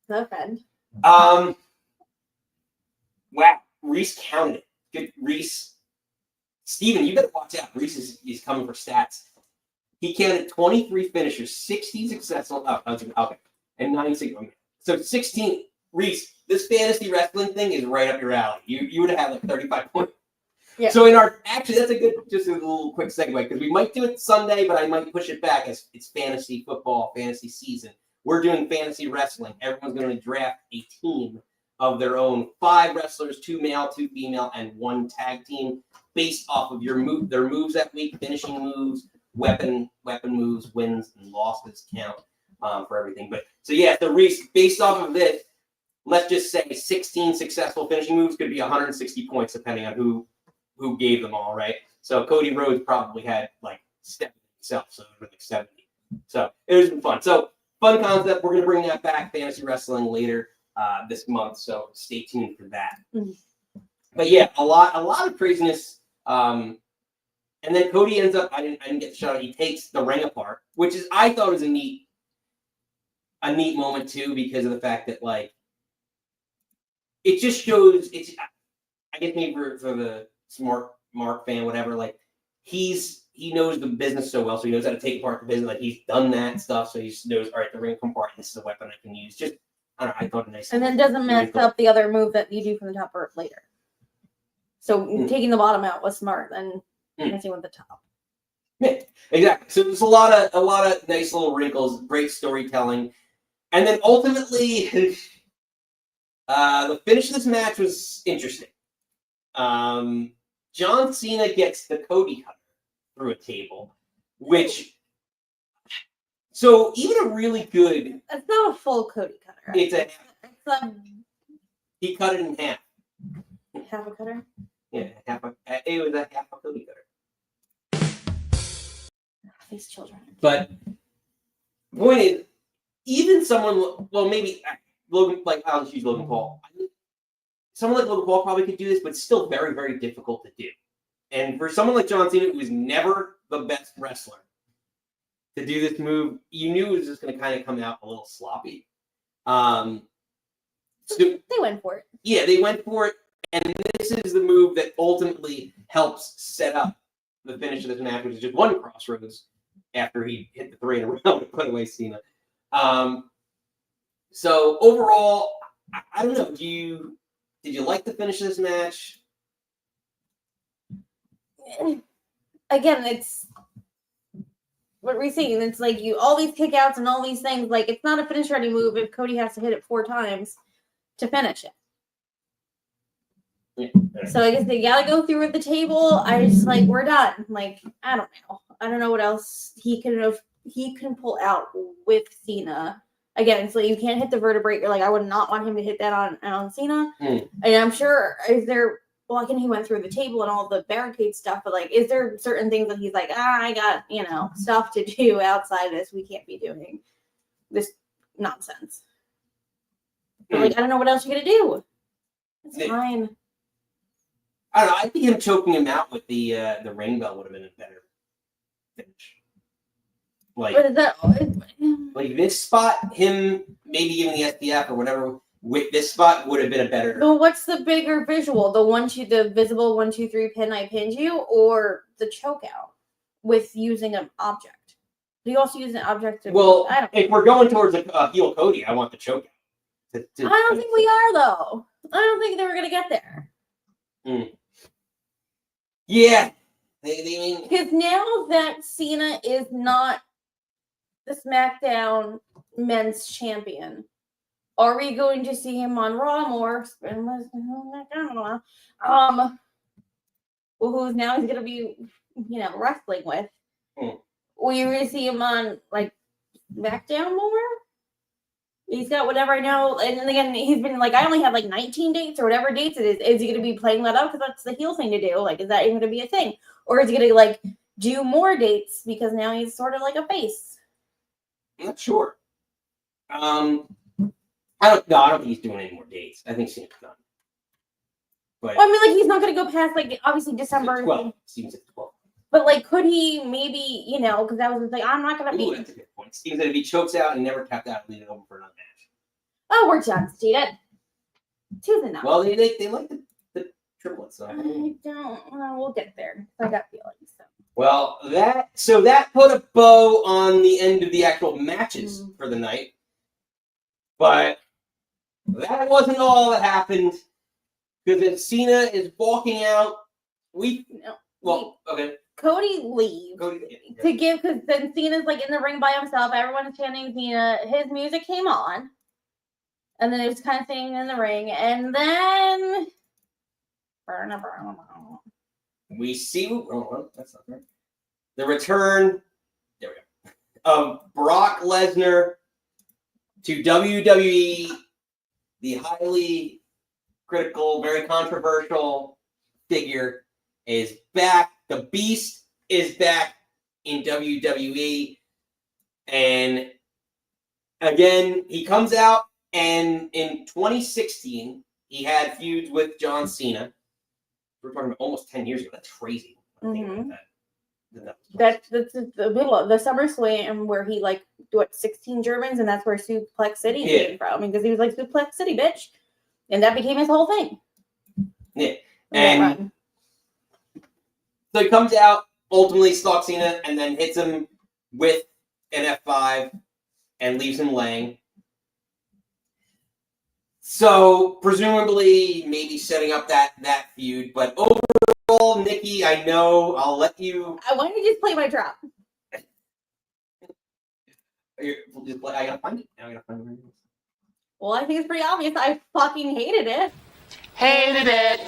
No friend. Wow. Reese counted it. Good, Reese. Steven, you better watch out. Reese is coming for stats. He counted 23 finishers, 60 successful. Okay. And 9 single. So 16. Reese, this fantasy wrestling thing is right up your alley. You would have had like 35 points. Yeah. So that's just a little quick segue, because we might do it Sunday, but I might push it back as it's fantasy football, fantasy season. We're doing fantasy wrestling. Everyone's going to draft a team of their own, 5 wrestlers, 2 male, 2 female, and 1 tag team, based off of their moves that week, finishing moves, weapon moves, wins and losses count for everything. But so yeah, the Reese, based off of this, let's just say 16 successful finishing moves could be 160 points depending on who gave them all, right? So Cody Rhodes probably had like 70 himself, so it was like 70. So it was fun. So fun concept. We're going to bring that back, fantasy wrestling, later this month. So stay tuned for that. Mm-hmm. But yeah, a lot of craziness. And then Cody ends up. I didn't get the shot. He takes the ring apart, which is I thought was a neat moment too, because of the fact that like it just shows. It's I guess maybe for the smart Mark fan, whatever. Like he knows the business so well, so he knows how to take apart the business. Like he's done that stuff, so he just knows. All right, the ring compartment. This is a weapon I can use. Just I don't know. I thought a nice. And then doesn't mess up the other move that you do from the top rope later. So taking the bottom out was smart, and messing with the top. Yeah, exactly. So there's a lot of nice little wrinkles, great storytelling, and then ultimately, the finish of this match was interesting. John Cena gets the Cody cutter through a table, which so even a really good. It's not a full Cody cutter. It's he cut it in half. Half a cutter. Yeah, it was a half a Cody cutter. These children. But the point is, even someone, well, maybe Logan, like I'll just use Logan Paul. Someone like Logan Paul probably could do this, but it's still very, very difficult to do. And for someone like John Cena, who was never the best wrestler, to do this move, you knew it was just going to kind of come out a little sloppy. So, they went for it. Yeah, they went for it. And this is the move that ultimately helps set up the finish of this match, which is just one crossroads after he hit the 3 in a row to put away Cena. So overall, I don't know. Did you like the finish of this match? Again, it's what we're seeing. It's like all these kickouts and all these things. Like it's not a finish ready move if Cody has to hit it 4 times to finish it. Yeah. So I guess they gotta go through with the table. I just like we're done. Like I don't know what else he can pull out with Cena. Again, so you can't hit the vertebrae. You're like I would not want him to hit that on Cena. And I'm sure again he went through the table and all the barricade stuff, but like is there certain things that he's like I got stuff to do outside of this. We can't be doing this nonsense. But, like I don't know what else you're gonna do. It's fine. I don't know. I think him choking him out with the ring bell would have been a better finish. Like, what is that? Like this spot, him maybe giving the SDF or whatever with this spot would have been a better. Well, what's the bigger visual? The visible 1, 2, 3 pin I pinned you, or the choke out with using an object? Do you also use an object? Well, if we're going towards a heel Cody, I want the choke out. I don't think we are, though. I don't think they were going to get there. Yeah. They Because now that Cena is not the SmackDown Men's Champion, are we going to see him on Raw more? I don't know. Who now he's going to be, wrestling with? Will you really see him on, like, SmackDown more? He's got whatever, I know. And then again, he's been like, I only have like 19 dates or whatever dates it is. Is he going to be playing that up? Because that's the heel thing to do. Like, is that even going to be a thing? Or is he going to, like, do more dates because now he's sort of like a face? I'm not sure. I don't think he's doing any more dates. I think Cena's done. But Well, I mean, like, he's not going to go past, like, obviously December. 12. Seems like 12. But, like, could he maybe, because that was like, I'm not going to Ooh, be. that's a good point. Seems that if he chokes out and never tapped out, leave it open for another match. Oh, we're John Cena. Two's enough. Well, they like the triplets. So. I don't. Well, we'll get there. I got feelings. So. Well, that put a bow on the end of the actual matches for the night. But that wasn't all that happened. Because if Cena is walking out, okay. Cody leaves to give, because then Cena's like in the ring by himself. Everyone is chanting Cena. His music came on, and then it was kind of sitting in the ring, and then we see. That's not right. The return. There we go. Of Brock Lesnar to WWE, the highly critical, very controversial figure is back. The Beast is back in WWE. And again, he comes out, and in 2016, he had feuds with John Cena. We're talking about almost 10 years ago. That's crazy. That's the middle of the SummerSlam where he 16 Germans, and that's where Suplex City came from, because he was like Suplex City, bitch, and that became his whole thing. Yeah, and so he comes out, ultimately stalks Cena, and then hits him with an F5 and leaves him laying. So presumably, maybe setting up that feud, but overall, Nikki, I know I'll let you. Why don't you just play my drop? I gotta find it. I gotta find it. Well, I think it's pretty obvious. I fucking hated it. Hated it.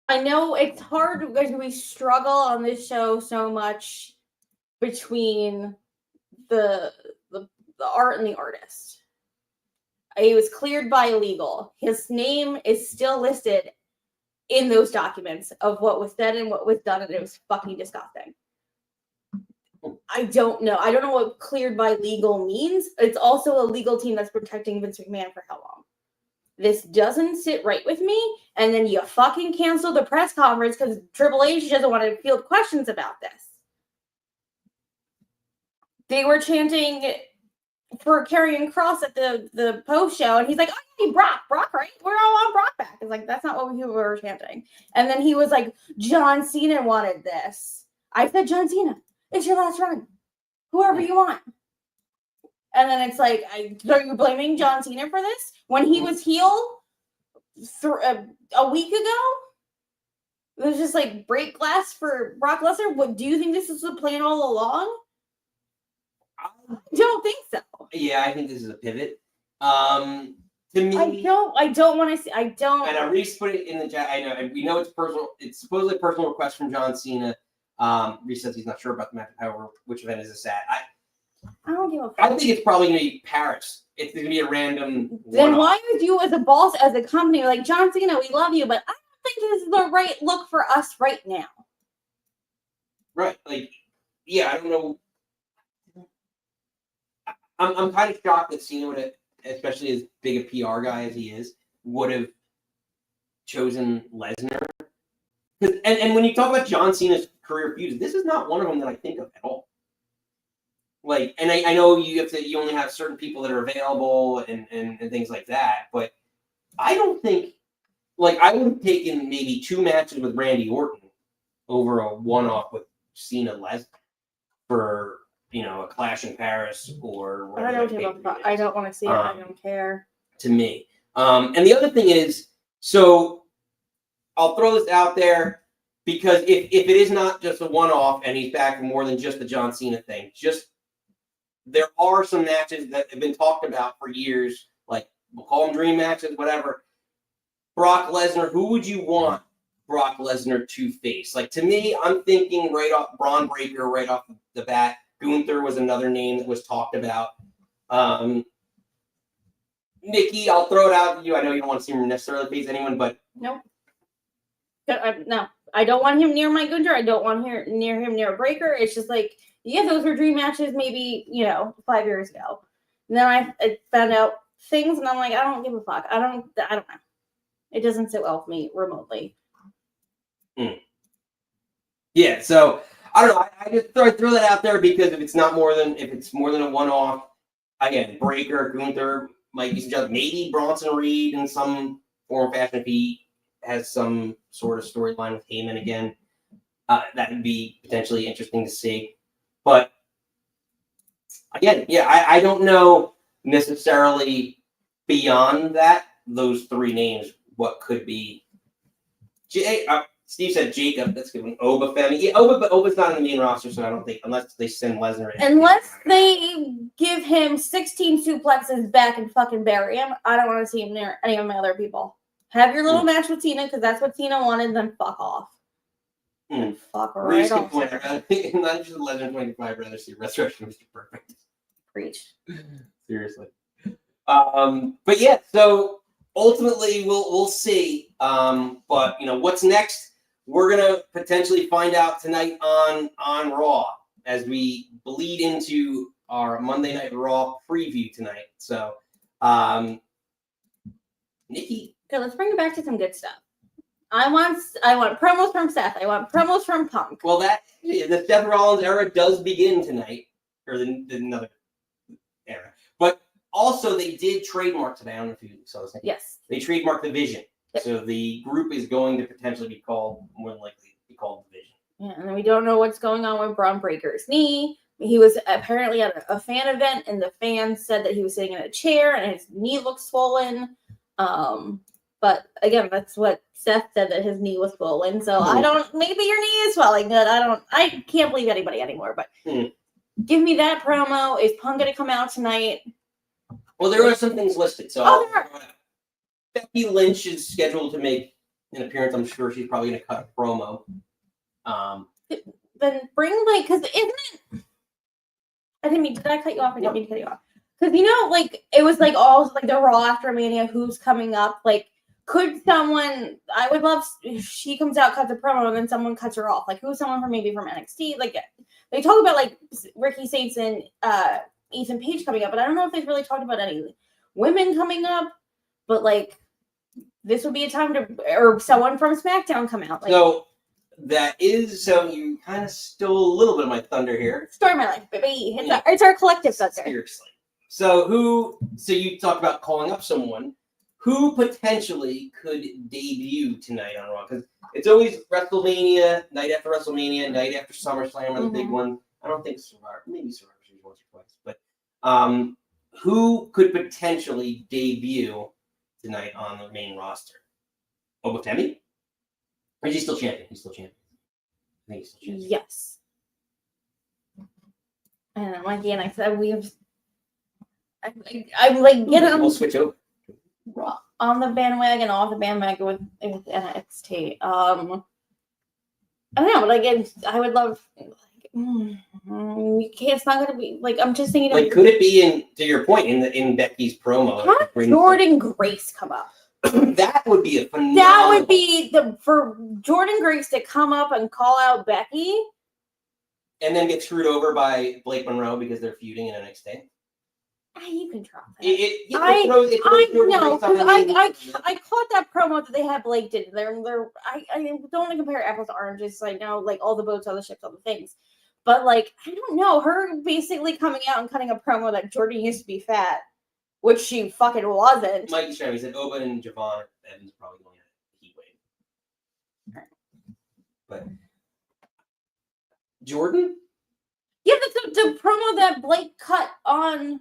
I know it's hard because we struggle on this show so much between the art and the artist. He was cleared by illegal. His name is still listed in those documents of what was said and what was done, and it was fucking disgusting. I don't know. I don't know what cleared by legal means. It's also a legal team that's protecting Vince McMahon for how long? This doesn't sit right with me, and then you fucking cancel the press conference because Triple H doesn't want to field questions about this. They were chanting for Karrion Kross at the post show, and he's like, "Oh, hey, Brock, right? We're all on Brock back." It's like, that's not what we were chanting. And then he was like, "John Cena wanted this." I said, "John Cena, it's your last run. Whoever you want." And then it's like, are you blaming John Cena for this? When he was heel a week ago, it was just like break glass for Brock Lesnar. What do you think this is the plan all along? I don't think so. Yeah, I think this is a pivot. To me, I don't want to see. I don't. And Reese put it in the chat. I know, and we know it's personal. It's supposedly a personal request from John Cena. Reese says he's not sure about the match. However, which event is this at? I don't give a fuck. I think it's probably going to be Paris. It's going to be a random. Then why would you, as a boss, as a company, like, John Cena, we love you, but I don't think this is the right look for us right now. Right. Like, yeah, I don't know. I'm kind of shocked that Cena would have, especially as big a PR guy as he is, would have chosen Lesnar. And when you talk about John Cena's career feuds, this is not one of them that I think of at all. Like, and I know you only have certain people that are available and things like that, but I don't think, like, I would have taken maybe 2 matches with Randy Orton over a one-off with Cena Lesnar for a Clash in Paris or whatever. I don't that give a pay-per-view fuck. is. I don't want to see it. I don't care. To me. And the other thing is, so I'll throw this out there because if it is not just a one-off and he's back for more than just the John Cena thing, there are some matches that have been talked about for years, like we'll call them dream matches, whatever. Brock Lesnar, who would you want Brock Lesnar to face? Like, to me, I'm thinking right off Braun Breaker right off the bat. Gunther was another name that was talked about. Nikki, I'll throw it out to you. I know you don't want to see him necessarily face anyone, but Nope. No, I don't want him near my Gunther. I don't want him near Breaker. It's just like, yeah, those were dream matches maybe, 5 years ago. And then I found out things, and I'm like, I don't give a fuck. I don't know. It doesn't sit well with me remotely. Yeah, so I don't know. I just throw that out there because if it's more than a one-off, again, Breaker, Gunther, might be just maybe Bronson Reed in some form or fashion if he has some sort of storyline with Heyman again. That would be potentially interesting to see. But again, yeah, I don't know necessarily beyond those three names what could be. Steve said Jacob. That's a good one. Oba family. Yeah, but Oba's not in the main roster, so I don't think unless they send Lesnar in. Unless they give him 16 suplexes back and fucking bury him, I don't want to see him near any of my other people. Have your little match with Cena because that's what Cena wanted. Then fuck off. Fuck right off. Not just Lesnar 25, rather see Resurrection Mr. Perfect. Preach. Seriously. But yeah, so ultimately we'll see. But what's next? We're gonna potentially find out tonight on Raw as we bleed into our Monday Night Raw preview tonight. So, Nikki. Okay, let's bring it back to some good stuff. I want promos from Seth. I want promos from Punk. Well, the Seth Rollins era does begin tonight, or another era. But also, they did trademark today. I don't know if you saw this. Yes. They trademarked the Vision. Yep. So the group is going to potentially be called, more than likely, the Vision. Yeah, and then we don't know what's going on with Braun Breaker's knee. He was apparently at a fan event, and the fans said that he was sitting in a chair, and his knee looked swollen. But again, that's what Seth said, that his knee was swollen. So I don't. Maybe your knee is swelling. Good. I can't believe anybody anymore. But give me that promo. Is Punk going to come out tonight? Well, there are some things listed. So there are. Becky Lynch is scheduled to make an appearance. I'm sure she's probably going to cut a promo. Then bring because isn't it? I didn't mean. Did I cut you off? I didn't mean to cut you off. Because it was all the Raw after Mania. Who's coming up? Could someone? I would love if she comes out, cuts a promo, and then someone cuts her off. Who's someone from NXT? They talk about Ricky Saints and Ethan Page coming up, but I don't know if they've really talked about any women coming up. But this would be a time or someone from SmackDown come out. So you kind of stole a little bit of my thunder here. Story of my life, baby. It's our collective thunder. Seriously. So you talked about calling up someone. Who potentially could debut tonight on Raw? Because it's always WrestleMania, night after WrestleMania, night after SummerSlam are the big one. I don't think maybe Survivor Series once or twice. But who could potentially debut tonight on the main roster? Obafemi? Or is he still champion? He's still champion. I think he's still champion. Yes. And Mikey and I said I'm getting We'll switch over. on the bandwagon, off the bandwagon with NXT. I don't know, but I would love. It's not gonna be I'm just thinking. Could it be to your point in Becky's promo? Have Jordan Grace come up. That would be a phenomenal. That would be for Jordan Grace to come up and call out Becky, and then get screwed over by Blake Monroe because they're feuding in NXT. You can drop that. I know because I caught that promo that they had Blake did. I don't want to compare apples to oranges. I know all the boats, all the ships, all the things, but I don't know. Her basically coming out and cutting a promo that Jordan used to be fat, which she fucking wasn't. Mikey Sherry said Oba and Javon Evans probably going at heat wave, but Jordan. Yeah, the promo that Blake cut on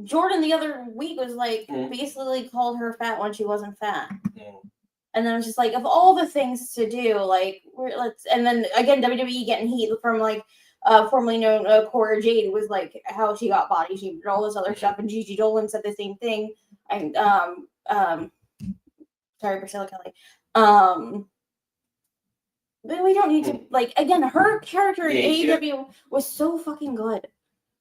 Jordan the other week was like basically called her fat when she wasn't fat. And then it's just like, of all the things to do, like and then again WWE getting heat from like formerly known Cora Jade was like how she got body shamed and all this other stuff, and Gigi Dolan said the same thing. And sorry, Priscilla Kelly. But we don't need to like again. Her character in AEW was so fucking good,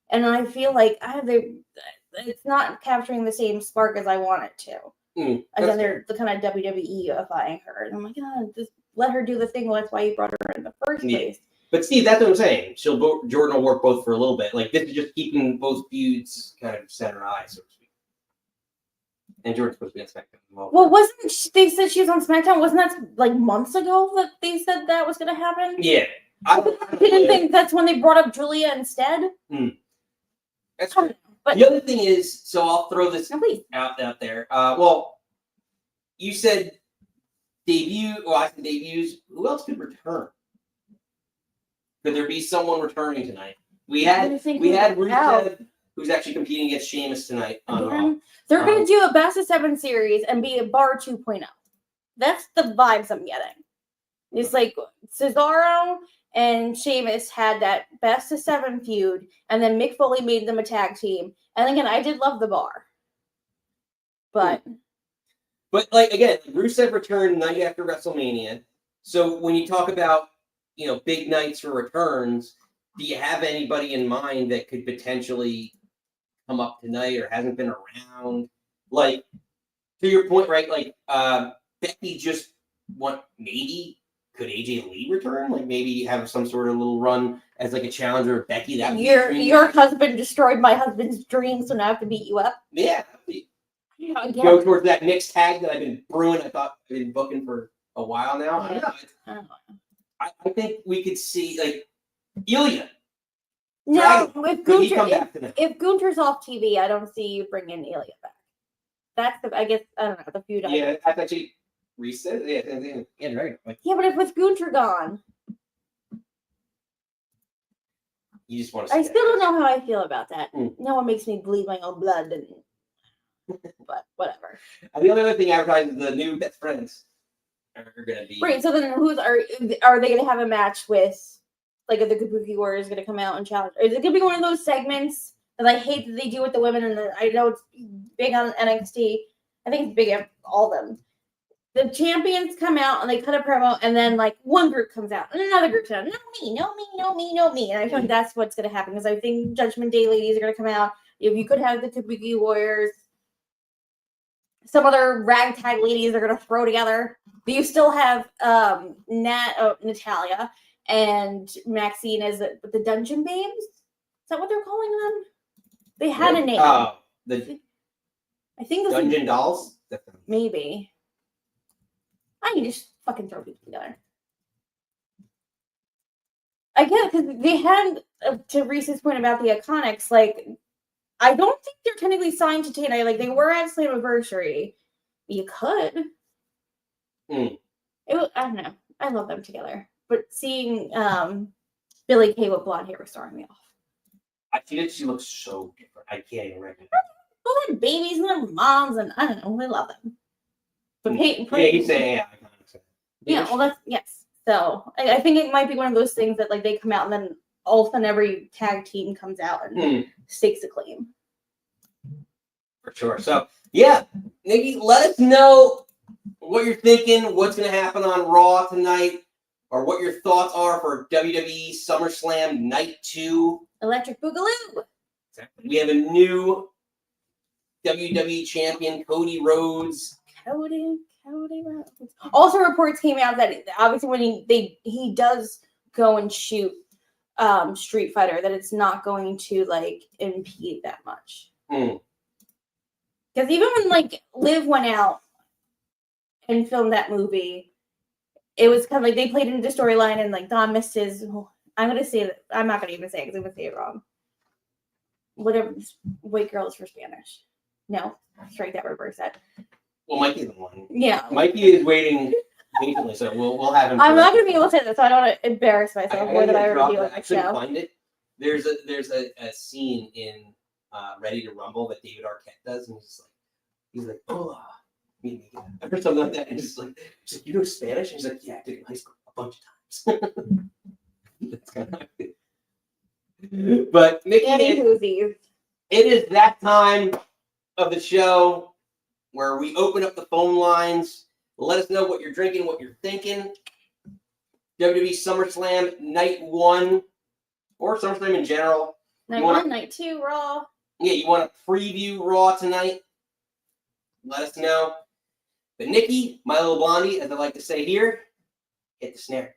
and I feel like it's not capturing the same spark as I want it to. Again, they're the kind of WWE-ifying her, and I'm like, just let her do the thing. Well, that's why you brought her in the first place. But Steve, that's what I'm saying. Jordan will work both for a little bit. Like this is just keeping both feuds kind of center eye, so to speak. And Jordan's supposed to be on SmackDown. Well, they said she was on SmackDown? Wasn't that like months ago that they said that was going to happen? Yeah. I didn't think that's when they brought up Julia instead. That's true. But the other thing is, so I'll throw this out there. Well, you said debut. Well, I said debuts. Who else could return? Could there be someone returning tonight? We had Rusev, who's actually competing against Sheamus tonight on Raw. They're going to do a best of 7 series and be a bar 2.0. That's the vibes I'm getting. It's like Cesaro and Sheamus had that best of 7 feud, and then Mick Foley made them a tag team. And again, I did love the bar. But like again, Rusev returned night after WrestleMania. So when you talk about, big nights for returns, do you have anybody in mind that could potentially come up tonight or hasn't been around? Like, to your point, right? Like, Becky just maybe could AJ Lee return? Like, maybe have some sort of little run as like a challenger of Becky. That your husband destroyed my husband's dream, so now I have to beat you up. Yeah. Go towards that next tag that I've been brewing. I thought I've been booking for a while now. I don't know. I think we could see like Ilya. No, if Gunther's off TV, I don't see you bringing Ilya back. That's I guess I don't know the feud. Yeah, that's actually reset. Yeah, right. Yeah, but if with Gunther gone, you just want to. I still don't know how I feel about that. No one makes me bleed my own blood, but whatever. And the other thing advertised is the new best friends are going to be right. So then, are they going to have a match with? Like, are the Kabuki Warriors going to come out and challenge? Is it going to be one of those segments that I hate that they do with the women? And I know it's big on NXT. I think it's big on all of them. The champions come out and they cut a promo, and then like one group comes out and another group comes out. No me. And I think that's what's going to happen because I think Judgment Day ladies are going to come out. If you could have the Kabuki Warriors, some other ragtag ladies are going to throw together. But you still have Natalia and Maxine as the Dungeon Babes. Is that what they're calling them? They had a name. I think Dungeon Dolls? Maybe. I can just fucking throw people together. I get it, because they had, to Reese's point about the Iconics, like, I don't think they're technically signed to TNA. Like, they were at Slammiversary. You could. I don't know. I love them together. But seeing Billie Kay with blonde hair was throwing me off. I feel like she looks so different. I can't even recognize. Well, they're babies and their moms, and I don't know. I love them. But Peyton, you say yeah. Well, that's yes. So I think it might be one of those things that like they come out and then all of a sudden every tag team comes out and stakes a claim. For sure. So yeah, Nikki, let us know what you're thinking. What's going to happen on Raw tonight? Or what your thoughts are for WWE SummerSlam Night 2. Electric Boogaloo. Exactly. We have a new WWE champion, Cody Rhodes. Cody Rhodes. Also, reports came out that obviously when he does go and shoot Street Fighter, that it's not going to like impede that much. Because even when like Liv went out and filmed that movie, it was kind of like they played into the storyline and like Don missed his. I'm gonna say that I'm not gonna even say it because I'm gonna say it wrong. Whatever, white girl is for Spanish. No, strike that, reverse that. Well, Mikey's the one. Yeah, Mikey is waiting patiently, so we'll have him. I'm not gonna be able to say that, so I don't want to embarrass myself more than I already do on the show. Find it. There's a scene in Ready to Rumble that David Arquette does, and he's like, hola, or something like that. And he's like, you know Spanish? And he's like, yeah, I did it in high school a bunch of times. That's kind of but Nikki, Anywhoosies. it is that time of the show where we open up the phone lines. Let us know what you're drinking, what you're thinking. WWE SummerSlam Night 1, or SummerSlam in general. Night 1, Night 2, Raw. Yeah, you want to preview Raw tonight? Let us know. But Nikki, my little blondie, as I like to say here, hit the snare.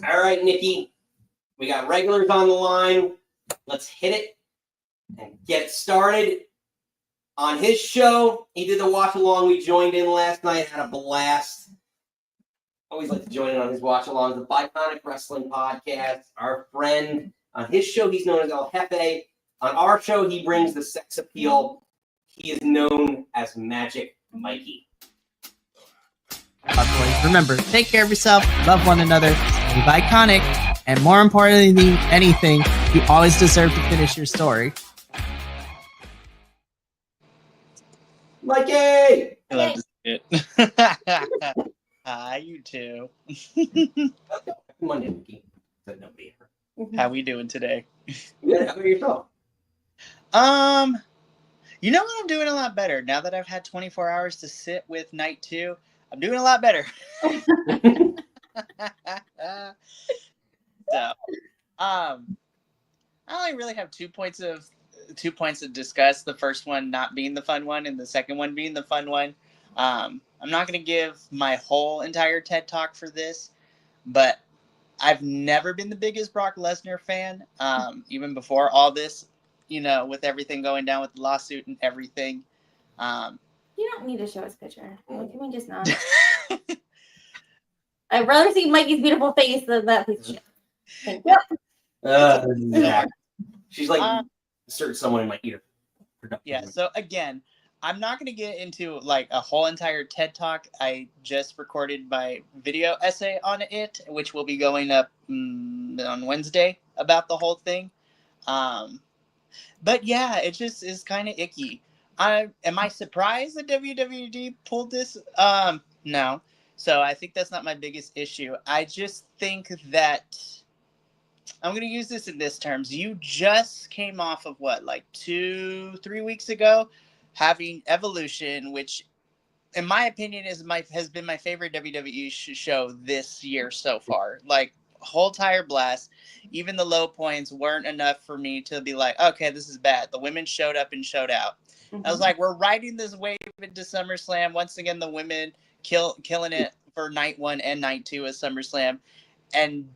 All right, Nikki, we got regulars on the line. Let's hit it and get started. On his show, he did the watch along. We joined in last night, had a blast. Always like to join in on his watch along. The Biconic Wrestling Podcast. Our friend on his show, he's known as El Jefe. On our show, he brings the sex appeal. He is known as Magic Mikey. Boys, remember, take care of yourself, love one another, be iconic, and more importantly than anything, you always deserve to finish your story. Mikey! I love to see it. Hi, you two. Come on in, Nikki. Said nobody ever. How we doing today? Good. How about yourself? You know what? I'm doing a lot better now that I've had 24 hours to sit with Night 2. I'm doing a lot better. So, I only really have 2 points to discuss. The first one not being the fun one, and the second one being the fun one. I'm not going to give my whole entire TED Talk for this, but I've never been the biggest Brock Lesnar fan, even before all this, with everything going down with the lawsuit and everything. You don't need to show his picture. Can we just not? I'd rather see Mikey's beautiful face than that piece of shit. Thank you. Zach. She's like certain someone in my ear. Yeah, so again, I'm not going to get into like a whole entire TED Talk. I just recorded my video essay on it, which will be going up on Wednesday about the whole thing. But yeah, it just is kind of icky. Am I surprised that WWE pulled this? No. So I think that's not my biggest issue. I just think that I'm going to use this in this terms. You just came off of what, like 2-3 weeks ago, having Evolution, which in my opinion has been my favorite WWE show this year so far. Like, whole entire blast. Even the low points weren't enough for me to be like, okay, this is bad. The women showed up and showed out. I was like, we're riding this wave into SummerSlam. Once again, the women killing it for Night 1 and Night 2 at SummerSlam. And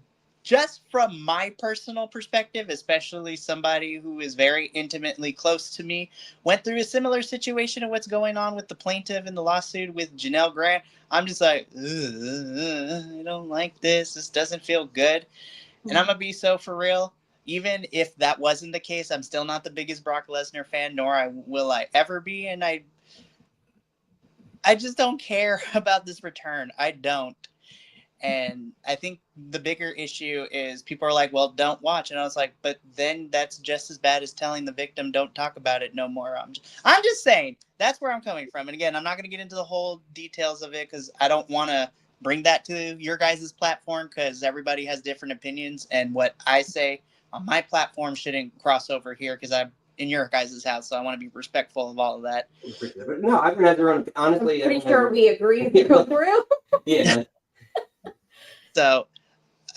just from my personal perspective, especially somebody who is very intimately close to me, went through a similar situation of what's going on with the plaintiff in the lawsuit with Janelle Grant. I'm just like, I don't like this. This doesn't feel good. And I'm going to be so for real. Even if that wasn't the case, I'm still not the biggest Brock Lesnar fan, nor will I ever be. And I just don't care about this return. I don't. And I think the bigger issue is people are like, well, don't watch. And I was like, but then that's just as bad as telling the victim, don't talk about it no more. I'm just saying, that's where I'm coming from. And again, I'm not going to get into the whole details of it because I don't want to bring that to your guys' platform because everybody has different opinions. And what I say on my platform shouldn't cross over here because I'm in your guys' house. So I want to be respectful of all of that. No, I've had their own, honestly. I'm pretty sure we agree to go through. Yeah. So,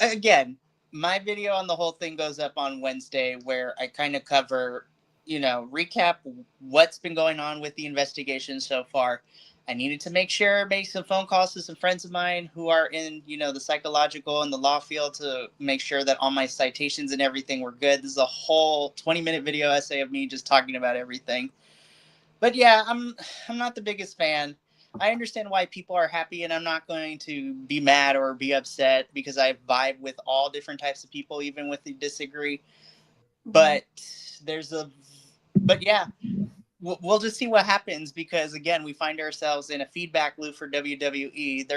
again, my video on the whole thing goes up on Wednesday where I kind of cover, recap what's been going on with the investigation so far. I needed to make some phone calls to some friends of mine who are in, the psychological and the law field to make sure that all my citations and everything were good. This is a whole 20-minute video essay of me just talking about everything. But yeah, I'm not the biggest fan. I understand why people are happy, and I'm not going to be mad or be upset because I vibe with all different types of people, even if they disagree. But yeah, we'll just see what happens because, again, we find ourselves in a feedback loop for WWE.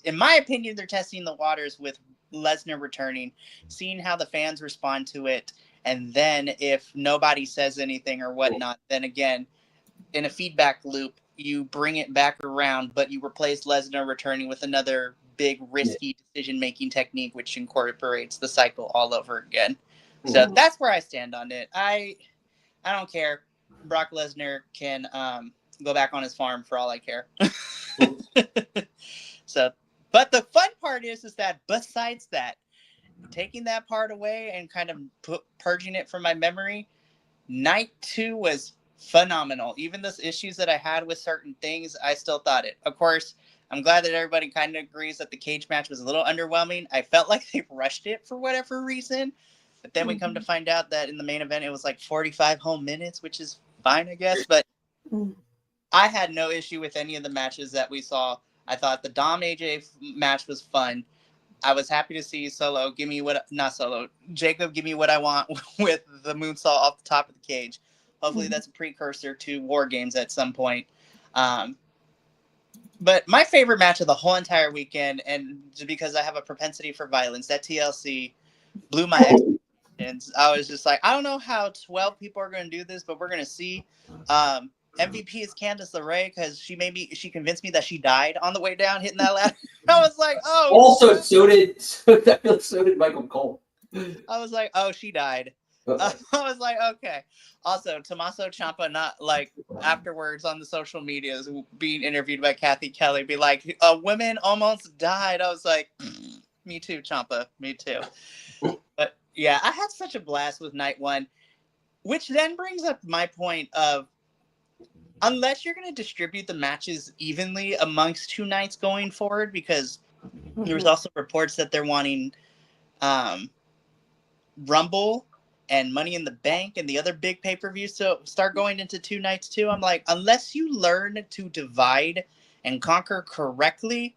In my opinion, they're testing the waters with Lesnar returning, seeing how the fans respond to it. And then if nobody says anything or whatnot, then again, in a feedback loop, you bring it back around, but you replace Lesnar returning with another big risky decision-making technique, which incorporates the cycle all over again. So that's where I stand on it. I don't care. Brock Lesnar can go back on his farm for all I care. But the fun part is that besides that, taking that part away and kind of purging it from my memory, night 2 was phenomenal. Even the issues that I had with certain things, I still thought it. Of course, I'm glad that everybody kind of agrees that the cage match was a little underwhelming. I felt like they rushed it for whatever reason. But then we come to find out that in the main event, it was like 45 whole minutes, which is fine, I guess. But I had no issue with any of the matches that we saw. I thought the Dom AJ match was fun. I was happy to see Jacob give me what I want with the moonsault off the top of the cage. Hopefully that's a precursor to War Games at some point. But my favorite match of the whole entire weekend, and because I have a propensity for violence, that TLC blew my expectations. I was just like, I don't know how 12 people are going to do this, but we're going to see. MVP is Candice LeRae because she convinced me that she died on the way down hitting that ladder. I was like, oh. Also, so did Michael Cole. I was like, oh, she died. I was like, okay. Also, Tommaso Ciampa, not like afterwards on the social medias, being interviewed by Kathy Kelly, be like, a woman almost died. I was like, me too, Ciampa, me too. But yeah, I had such a blast with night 1, which then brings up my point of, unless you're going to distribute the matches evenly amongst 2 nights going forward, because there's also reports that they're wanting Rumble and Money in the Bank and the other big pay-per-views to start going into 2 nights too. I'm like, unless you learn to divide and conquer correctly,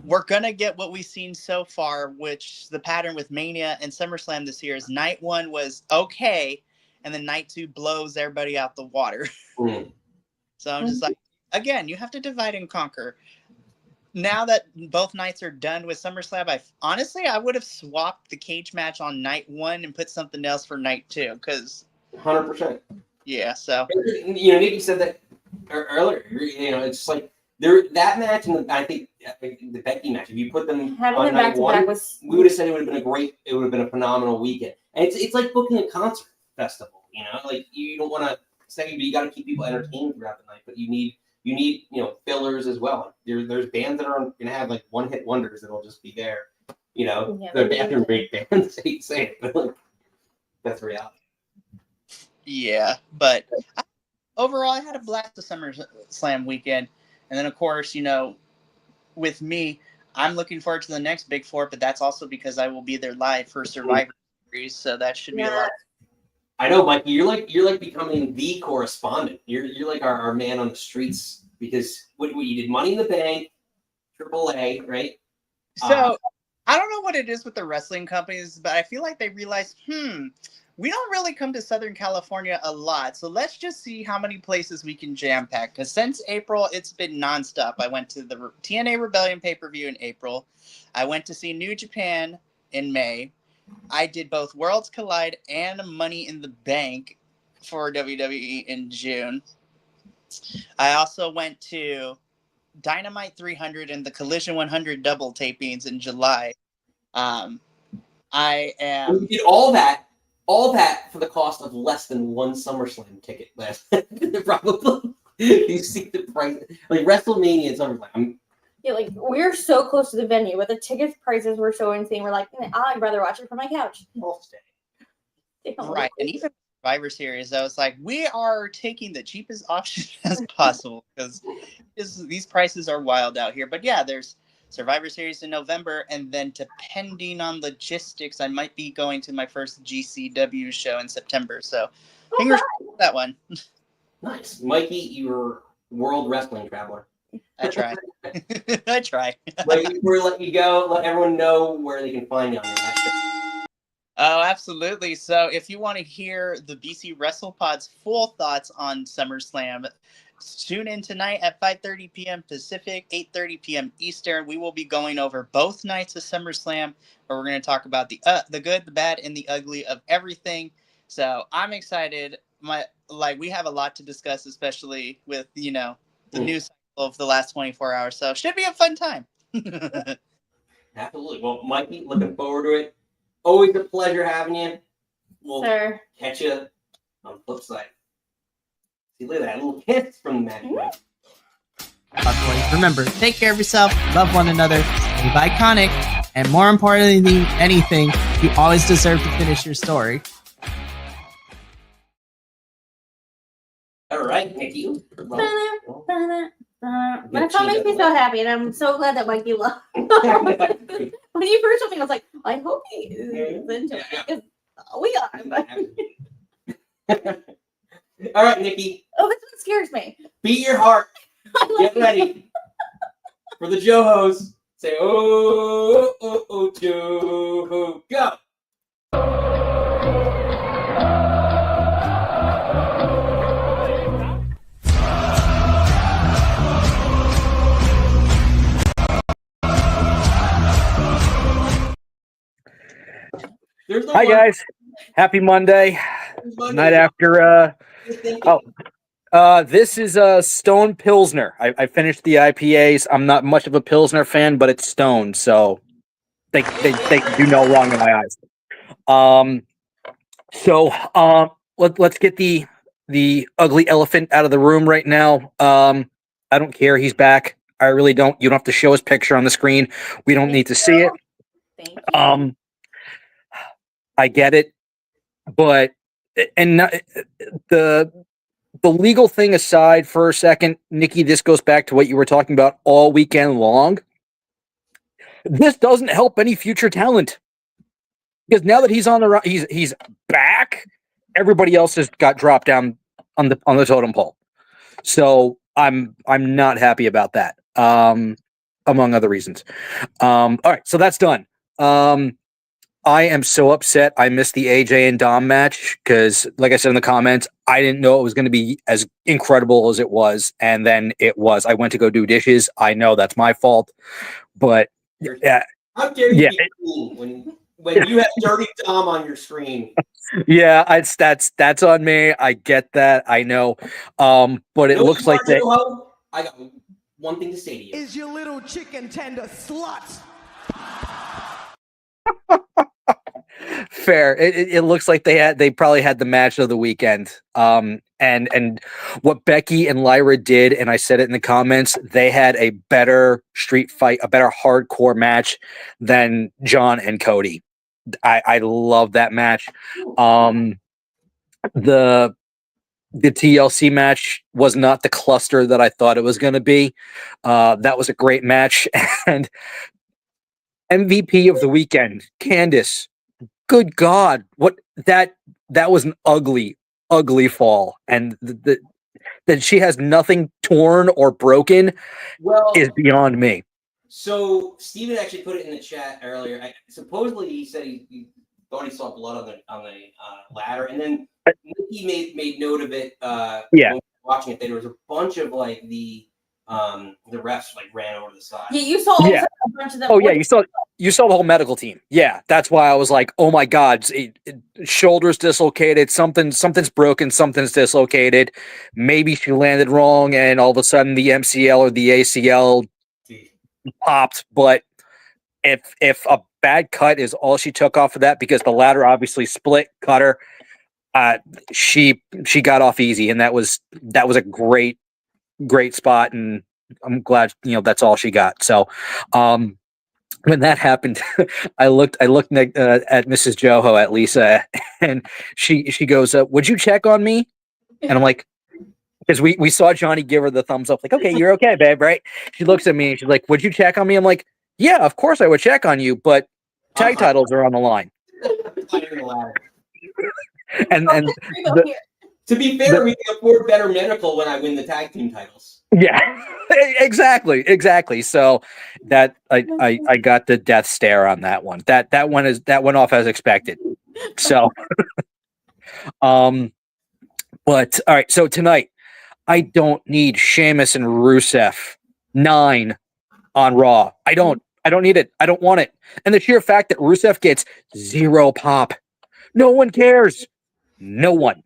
we're going to get what we've seen so far, which the pattern with Mania and SummerSlam this year is night 1 was okay, and then night 2 blows everybody out the water. So I'm just like, again, you have to divide and conquer. Now that both nights are done with SummerSlam, I would have swapped the cage match on night 1 and put something else for night 2. Because 100%. Yeah, so Nikki said that earlier. It's like that match and I think the Becky match. If you put them on night 1, we would have said it would have been a phenomenal weekend. And it's like booking a concert festival. Like you don't want to say, but you got to keep people entertained throughout the night. But you need fillers as well. There's bands that are going to have like one-hit wonders that'll just be there. They're bathroom break bands. I hate saying it, but like, that's reality. Yeah, but overall, I had a blast the SummerSlam weekend. And then, of course, with me, I'm looking forward to the next Big Four, but that's also because I will be there live for Survivor Series, so that should be a lot. I know, Mikey. You're like becoming the correspondent. You're like our man on the streets because what you did Money in the Bank, AAA, right? So I don't know what it is with the wrestling companies, but I feel like they realized, we don't really come to Southern California a lot. So let's just see how many places we can jam pack. Because since April, it's been nonstop. I went to the TNA Rebellion pay-per-view in April. I went to see New Japan in May. I did both Worlds Collide and Money in the Bank for WWE in June. I also went to Dynamite 300 and the Collision 100 double tapings in July. You did all that for the cost of less than one SummerSlam ticket last. Probably. You see the price, like WrestleMania and SummerSlam. Yeah, like we're so close to the venue, but the ticket prices were so insane. We're like, I'd rather watch it from my couch. Right, and even Survivor Series, I was like, we are taking the cheapest option as possible because these prices are wild out here. But yeah, there's Survivor Series in November, and then depending on logistics, I might be going to my first GCW show in September. So fingers crossed that one. Nice. Mikey, you're world wrestling traveler. I try. I try. Mikey, before we let you go, let everyone know where they can find you on your next show. Oh, absolutely. So if you want to hear the BC WrestlePod's full thoughts on SummerSlam, tune in tonight at 5:30 p.m. Pacific, 8:30 p.m. Eastern. We will be going over both nights of SummerSlam, where we're going to talk about the good, the bad, and the ugly of everything. So I'm excited. We have a lot to discuss, especially with, the news cycle of the last 24 hours. So should be a fun time. Absolutely. Well, Mikey, looking forward to it. Always a pleasure having you. We'll Sir. catch you on the flip side. See, look at that little kiss from the Magic Man. Boys, remember, take care of yourself, love one another, be iconic, and more importantly than anything, you always deserve to finish your story. All right, Nikki. That song makes me so happy, and I'm so glad that Mikey loved it. When you first told me, I was like, I hope he is into it. Because we are. All right, Nikki. Oh, this one scares me. Beat your heart. Get ready for the Johos. Say, oh, oh, oh, Joho. Go. Hi guys, happy Monday. Night after. This is Stone Pilsner. I finished the IPAs. I'm not much of a Pilsner fan, but it's Stone, so they do no wrong in my eyes. Let's get the ugly elephant out of the room right now. I don't care. He's back. I really don't. You don't have to show his picture on the screen. We don't need to see it. Thank you. I get it, but the legal thing aside for a second, Nikki, this goes back to what you were talking about all weekend long. This doesn't help any future talent because now that he's on the he's back, everybody else has got dropped down on the totem pole. So I'm not happy about that. Among other reasons. All right, so that's done. I am so upset I missed the AJ and Dom match because, like I said in the comments, I didn't know it was going to be as incredible as it was, and then it was. I went to go do dishes. I know that's my fault, but yeah. How dare you be cool when you have Dirty Dom on your screen? Yeah, that's on me. I get that. I know, but it looks like that. I got one thing to say to you. Is your little chicken tender slut? Fair. It looks like they probably had the match of the weekend. And what Becky and Lyra did, and I said it in the comments, they had a better street fight, a better hardcore match than John and Cody. I love that match. The TLC match was not the cluster that I thought it was going to be. That was a great match. And MVP of the weekend, Candice. Good God, what that was an ugly fall, and that she has nothing torn or broken is beyond me. So Steven actually put it in the chat earlier. Supposedly he said he thought he saw blood on the ladder, and then Nikki made note of it. When we were watching it, there was a bunch of like the refs like ran over the side. Yeah, you saw also a bunch of them. Oh yeah, you saw the whole medical team. Yeah, that's why I was like, oh my God, shoulders dislocated, something's broken, something's dislocated. Maybe she landed wrong, and all of a sudden the MCL or the ACL popped. But if a bad cut is all she took off of that, because the ladder obviously split, cut her, she got off easy, and that was a great spot, and I'm glad that's all she got. So when that happened, I looked at Mrs. Joho, at Lisa, and she goes, "Would you check on me?" And I'm like, because we saw Johnny give her the thumbs up, like, "Okay, you're okay, babe, right?" She looks at me and she's like, "Would you check on me?" I'm like, "Yeah, of course I would check on you, but tag titles are on the line." And To be fair, we can afford better medical when I win the tag team titles. yeah, exactly. So that I got the death stare on that one. That went off as expected. So, but all right. So tonight, I don't need Sheamus and Rusev 9 on Raw. I don't need it. I don't want it. And the sheer fact that Rusev gets 0 pop, no one cares. No one.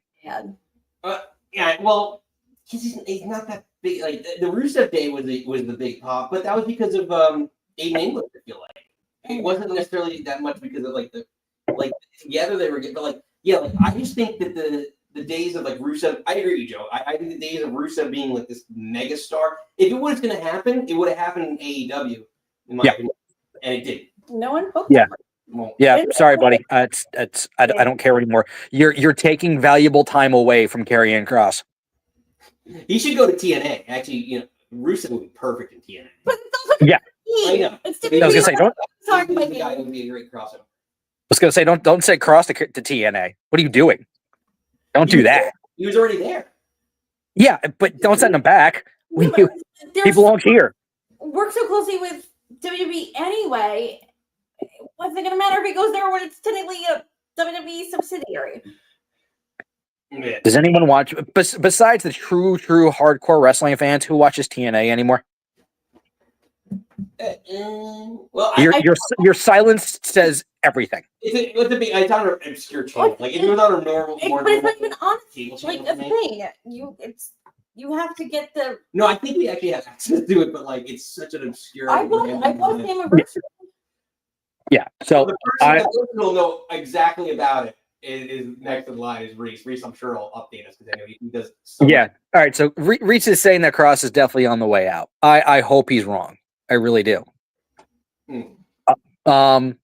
Yeah, well, he's not that big. Like the Rusev Day was the big pop, but that was because of Aiden English. I feel like it wasn't necessarily that much because of together they were getting. But I just think that the days of Rusev. I agree with you, Joe. I think the days of Rusev being this mega star. If it was going to happen, it would have happened in AEW, in my opinion, and it did. No one booked Yeah. him. Yeah, sorry, buddy. I don't care anymore. You're taking valuable time away from Karrion Kross. He should go to TNA. Actually, Rusev would be perfect in TNA. But it's also Yeah. I know. It's I was gonna say don't. Sorry, The guy would be a great crossover. I was gonna say don't say Cross to TNA. What are you doing? Don't do that. He was already there. Yeah, but don't send him back. He There's belongs here. work so closely with WWE anyway. What's it gonna matter if he goes there when it's technically a WWE subsidiary? Yeah. Does anyone watch besides the true hardcore wrestling fans who watches TNA anymore? Well, Your silence says everything. It's on an obscure channel. Like if it was on a normal, But it's not even on. cable Like channel that's for the me. thing. You have to get the. No, I think we actually have access to it, but it's such an obscure. I watched the anniversary. Yeah. So the person that will know exactly about it is next in line is Reese. Reese, I'm sure will update us because I know he does. yeah. All right. So Reese is saying that Cross is definitely on the way out. I hope he's wrong. I really do. I'm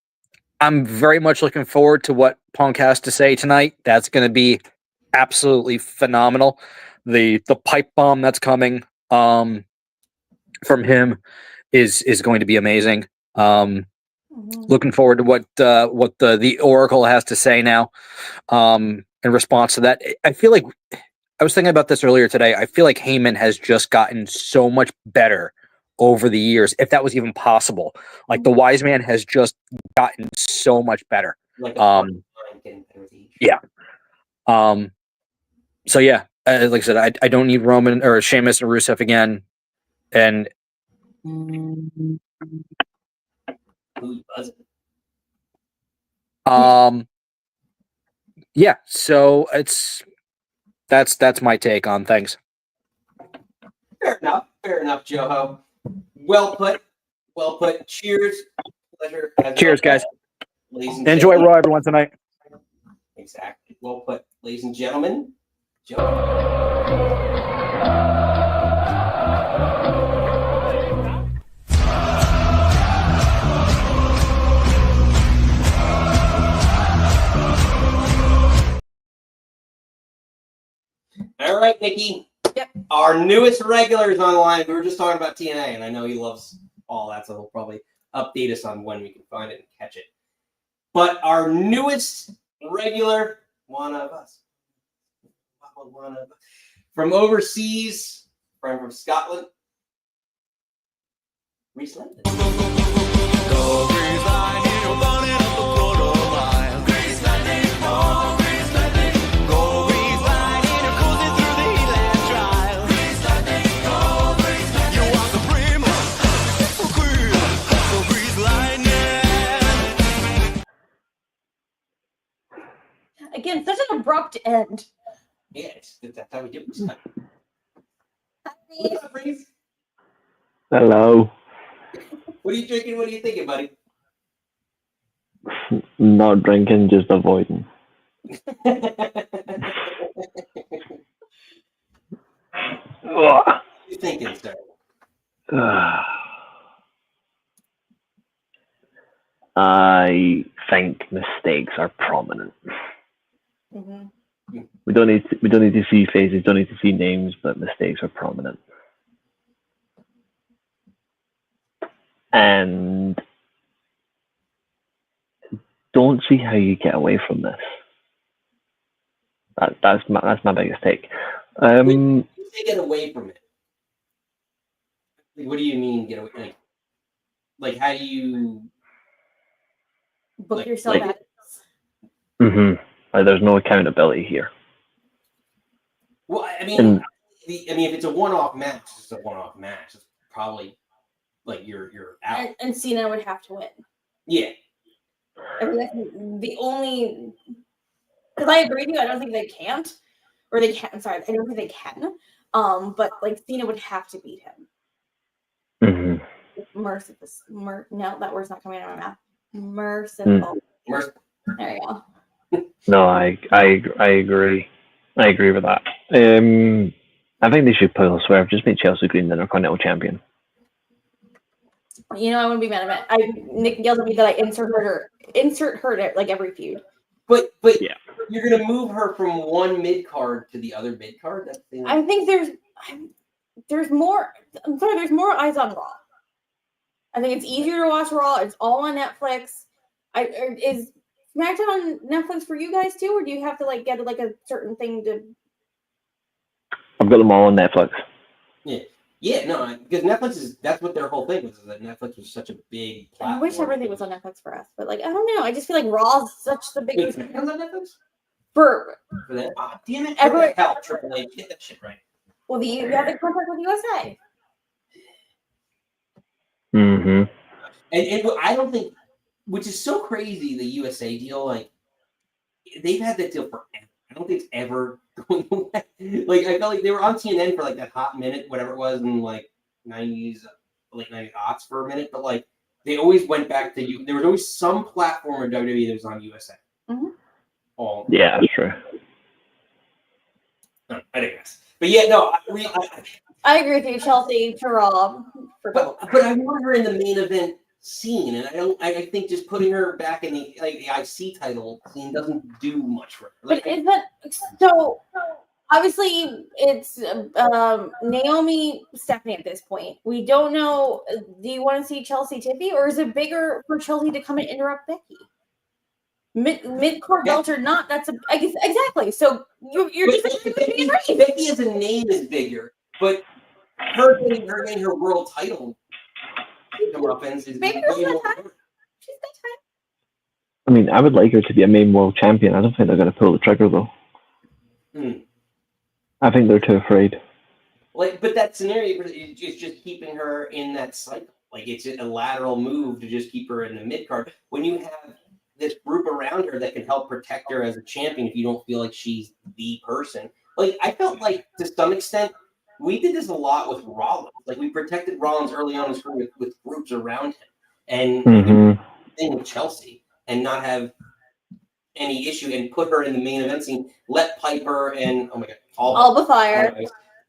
very much looking forward to what Punk has to say tonight. That's going to be absolutely phenomenal. The pipe bomb that's coming from him is going to be amazing. Looking forward to what the Oracle has to say now in response to that. I feel like I was thinking about this earlier today. I feel like Heyman has just gotten so much better over the years, if that was even possible. Like the wise man has just gotten so much better. Yeah. So yeah, like I said, I don't need Roman or Sheamus and Rusev again. And yeah, so that's my take on things. Fair enough, Joho. Well put. Cheers. Pleasure. Cheers, guys. Ladies and Enjoy gentlemen. Raw, everyone, tonight. Exactly. Well put, ladies and gentlemen. Joe. All right, Nikki. Yep. Our newest regular is online. We were just talking about TNA, and I know he loves all that, so he'll probably update us on when we can find it and catch it. But our newest regular, one of us, from overseas, from Scotland, Reese London. Again, such an abrupt end. Yes, that's how we do it. What's up, Reese? Hello. What are you drinking? What are you thinking, buddy? Not drinking, just avoiding. What are you thinking, sir? I think mistakes are prominent. Mhm. We don't need to see faces, don't need to see names, but mistakes are prominent. And don't see how you get away from this. That's my biggest take. You say get away from it. Like, what do you mean get away? Like how do you Book Like- yourself like- out. Like, there's no accountability here. Well, I mean, And- if it's a one-off match, it's a one-off match. It's probably like you're out. And Cena would have to win. Yeah. I mean, that's the only. Because I agree with you, I don't think they can't, or they can. I'm sorry, I don't think they can. But like Cena would have to beat him. Mm-hmm. No, that word's not coming out of my mouth. Merciful. There you go. No, I agree. I agree with that. I think they should pull a swerve. Just make Chelsea Green the Intercontinental Champion. You know, I wouldn't be mad at it. Nick yelled at me that I insert her at like every feud. But Yeah. you're gonna move her from one mid card to the other mid card. That's the thing. I think there's more. I'm sorry, there's more eyes on Raw. I think it's easier to watch Raw. It's all on Netflix. Is SmackDown on Netflix for you guys too, or do you have to like get like a certain thing to? I've got them all on Netflix. Yeah, no, because Netflix that's what their whole thing was. Is that Netflix was such a big platform. I wish everything was on Netflix for us, but like I don't know. I just feel like Raw is such the Wait, biggest SmackDown's on Netflix? for. For that? Oh, damn it! Everyone- Hell, Triple H, get that shit right. Well, you have the contract with USA. Mm-hmm. And I don't think, which is so crazy, the USA deal. Like they've had that deal forever. I don't think it's ever going away. Like I felt like they were on CNN for like that hot minute, whatever it was, in like '90s, late '90s aughts for a minute. But like they always went back to you. There was always some platform of WWE that was on USA. Mhm. All Yeah, that's true. no, I digress. But yeah, no, I agree with you, Chelsea to Raw. but I want her in the main event scene, and I think just putting her back in the IC title scene doesn't do much for her. Like, But is that so? Obviously, it's Naomi, Stephanie at this point. We don't know. Do you want to see Chelsea Tiffy, or is it bigger for Chelsea to come and interrupt Becky? Mid card belt or not? That's I guess exactly. So you're just being right. Becky as a name is bigger, but her getting her world title comeuppance is Maybe way that's more not time. important. She's got time. I mean, I would like her to be a main world champion. I don't think they're going to pull the trigger, though. I think they're too afraid. Like, but that scenario is just keeping her in that cycle. Like, it's a lateral move to just keep her in the mid card. When you have this group around her that can help protect her as a champion, if you don't feel like she's the person. Like, I felt like to some extent we did this a lot with Rollins. Like, we protected Rollins early on in his career with groups around him, and thing with Chelsea, and not have any issue, and put her in the main event scene. Let Piper and Alba Fire.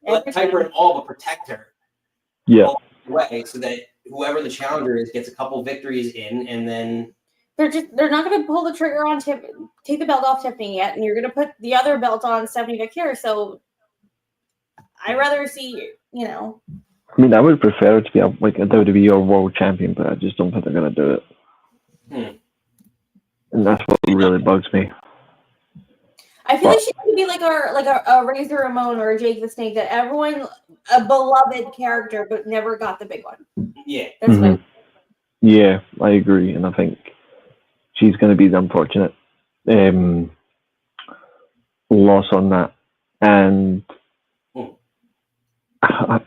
let Piper and Alba protect her. Yeah. Way so that whoever the challenger is gets a couple victories in, and then They're not going to pull the trigger on take the belt off Tiffany yet, and you're going to put the other belt on Stephanie Victor. So I'd rather see, I mean, I would prefer it to be a WWE or world champion, but I just don't think they're going to do it. And that's what really bugs me. I feel like she could be like a Razor Ramon or a Jake the Snake, that everyone a beloved character but never got the big one. Yeah, that's what. Yeah, I agree, and I think she's going to be the unfortunate loss on that. And I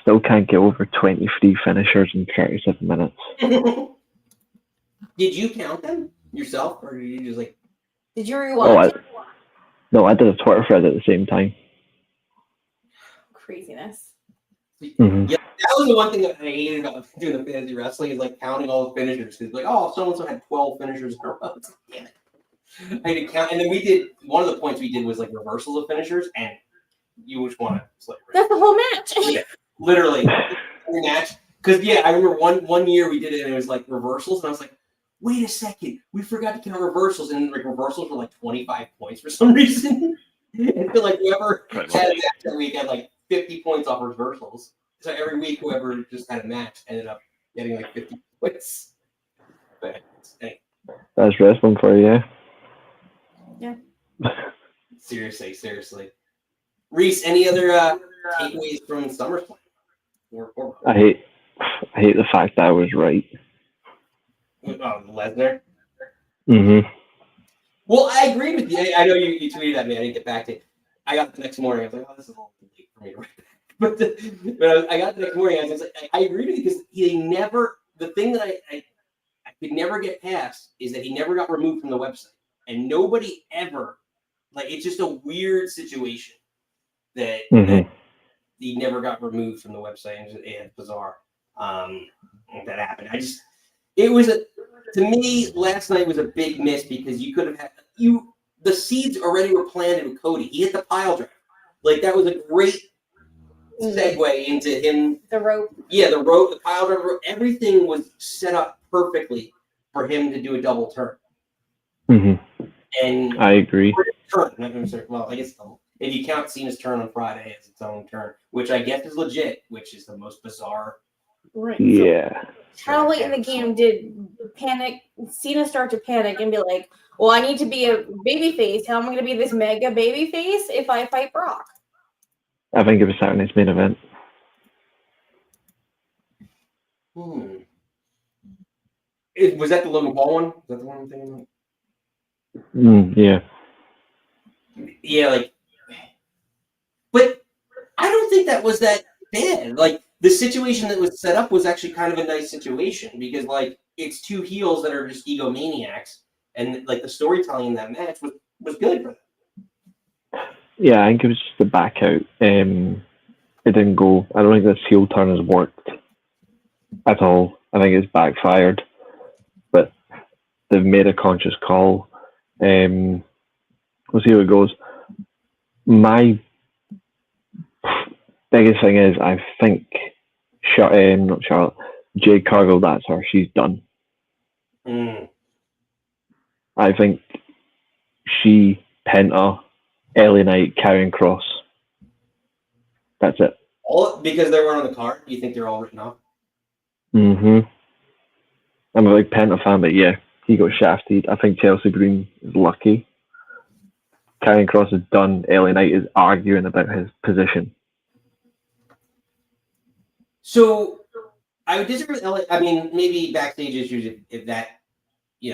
still can't get over 23 finishers in 37 minutes. Did you count them yourself, or did you just like? Did you rewatch? I did a Twitter thread at the same time. Craziness. Yeah, that was the one thing that I hated about doing the fantasy wrestling is like counting all the finishers. Because like, oh, so and so had 12 finishers in a row. Damn it! I had to count, and then we did one of the points we did was like reversals of finishers, and you just want to slip. That's the whole match. Yeah, literally every match. Because yeah, I remember one year we did it and it was like reversals, and I was like, wait a second, we forgot to count reversals, and like reversals were like 25 points for some reason. I feel like whoever had a match that week had like 50 points off reversals. So every week, whoever just had a match ended up getting like 50 points. But anyway. That's wrestling for you, Yeah. Seriously. Reese, any other takeaways from SummerSlam? I hate the fact that I was right. Lesnar? Mm-hmm. Well, I agree with you. I know you tweeted at me. I didn't get back to it. I got the next morning. I was like, oh, this is a little too late for me to write back. But I got the next morning. I was like, I agree with you because the thing that I could never get past is that he never got removed from the website. And nobody ever, like, it's just a weird situation that he never got removed from the website. And it's bizarre that happened. To me, last night was a big miss because you could have had the seeds already were planted with Cody. He hit the pile driver. Like, that was a great segue into him. The rope. Yeah, the rope, the pile driver, everything was set up perfectly for him to do a double turn. Mm-hmm. And I agree. Well, I guess if you count Cena's turn on Friday as its own turn, which I guess is legit, which is the most bizarre. Right. Yeah. So, how late in the game did Cena start to panic and be like, well, I need to be a babyface. How am I going to be this mega babyface if I fight Brock? I think it was Saturday's main event. Was that the Logan Paul one? Is that the one I'm thinking about? Yeah. Yeah, like, but I don't think that was that bad. Like, the situation that was set up was actually kind of a nice situation because, like, it's two heels that are just egomaniacs, and like the storytelling in that match was good for them. Yeah, I think it was just the back out. It didn't go. I don't think this heel turn has worked at all. I think it's backfired, but they've made a conscious call. We'll see how it goes. My biggest thing is I think not Charlotte, Jade Cargill, that's her. She's done. I think she, Penta, LA Knight, Karrion Kross. That's it. All because they weren't on the card. You think they're all written off? Mm-hmm. I'm a big Penta fan, but yeah, he got shafted. I think Chelsea Green is lucky. Karrion Kross is done. LA Knight is arguing about his position. So I would disagree with LA. I mean, maybe backstage issues if that, I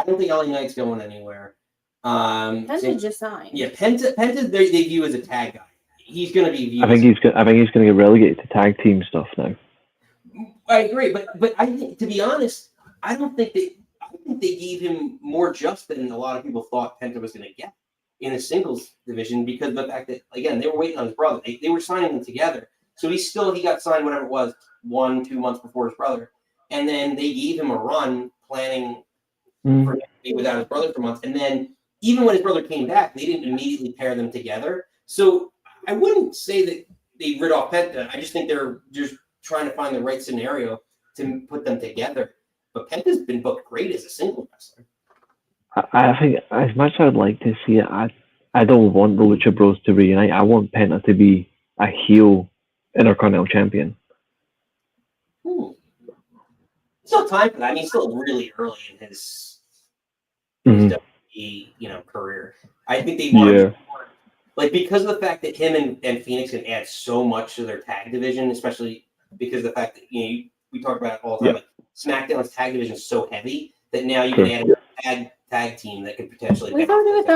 don't think LA Knight's going anywhere. Penta just signed. Yeah, Penta they view as a tag guy. He's going to be viewed. I think he's going to get relegated to tag team stuff now. I agree, but I think, to be honest, I think they gave him more just than a lot of people thought Penta was going to get in the singles division because of the fact that, again, they were waiting on his brother. They were signing them together. So he got signed, whatever it was, 1-2 months before his brother. And then they gave him a run planning for him to be without his brother for months. And then even when his brother came back, they didn't immediately pair them together. So I wouldn't say that they rid off Penta. I just think they're just trying to find the right scenario to put them together. But Penta's been booked great as a single wrestler. I think as much as I'd like to see it, I don't want the Lucha Bros to reunite. I want Penta to be a heel Intercontinental Champion. Still time for that. I mean, he's still really early in his WWE, career. I think they want like because of the fact that him and Phoenix can add so much to their tag division, especially because of the fact that we talk about it all the time. Like, SmackDown's tag division is so heavy that now you can add a tag team that could potentially. We thought it was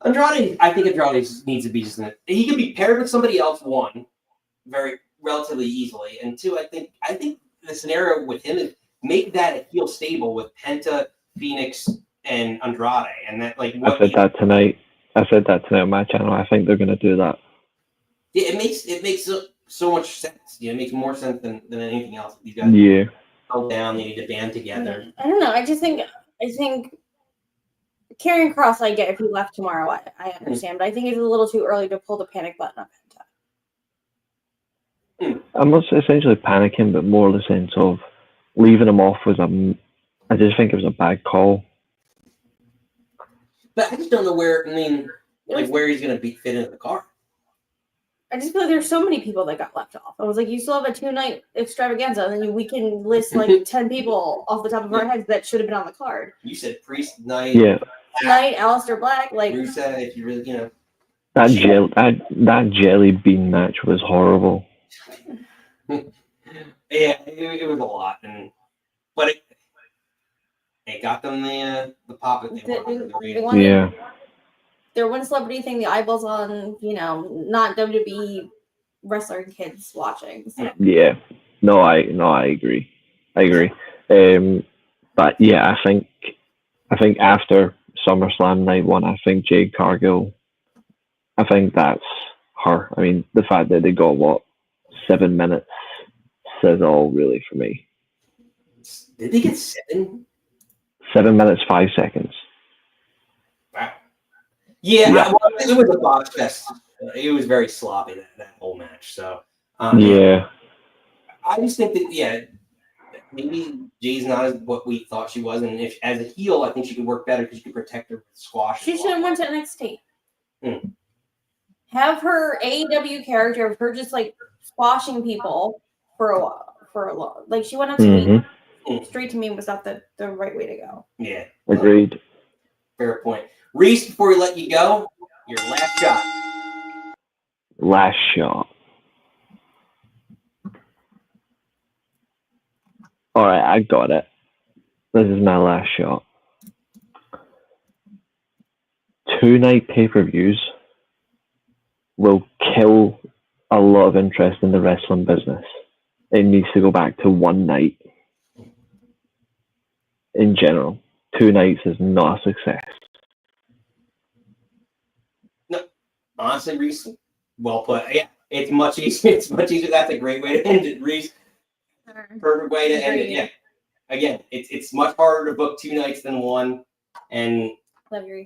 Andrade. I think Andrade needs to be just he can be paired with somebody else. One, very relatively easily, and two, I think the scenario with him is make that a heel stable with Penta, Phoenix, and Andrade, and that like. I said that tonight on my channel. I think they're going to do that. Yeah, it makes so much sense. It makes more sense than anything else. These guys go down. They need to band together. I don't know. I think Karrion Kross, I get if he left tomorrow. I understand, but I think it's a little too early to pull the panic button on Penta. I'm not essentially panicking, but more the sense of leaving him off was I just think it was a bad call. But I just don't know where. I mean, like where he's going to fit into the card. I just feel like there's so many people that got left off. I was like, you still have a 2-night extravaganza, and then we can list like 10 people off the top of our heads that should have been on the card. You said Priest, Knight, Knight, Aleister Black, like Rusev. If you really, that jelly bean match was horrible. Yeah, it was a lot, but it got them the pop that they wanted. Their one celebrity thing, the eyeballs on, not WWE wrestler kids watching. So. Yeah, I agree. But yeah, I think after SummerSlam Night 1, I think Jade Cargill, I think that's her. I mean, the fact that they got 7 minutes says all really for me. Did they get 7? 7 minutes 5 seconds. Wow. Yeah. Well, it was a botch fest. It was very sloppy that whole match. So yeah, I just think that maybe Jay's not as what we thought she was, and if as a heel, I think she could work better because you could protect her with squash. She should have went to NXT. Have her AEW character of her just like squashing people for a while. Like she went up to me, straight to me was not the right way to go. Yeah, agreed. Fair point. Reese, before we let you go, your last shot. Last shot. All right, I got it. This is my last shot. 2-night pay-per-views will kill a lot of interest in the wrestling business. It needs to go back to 1 night. In general, 2 nights is not a success. No, honestly, Reese, well put. Yeah, it's much easier. It's much easier. That's a great way to end it, Reese. Perfect way to end it. Yeah. Again, it's much harder to book 2 nights than 1, and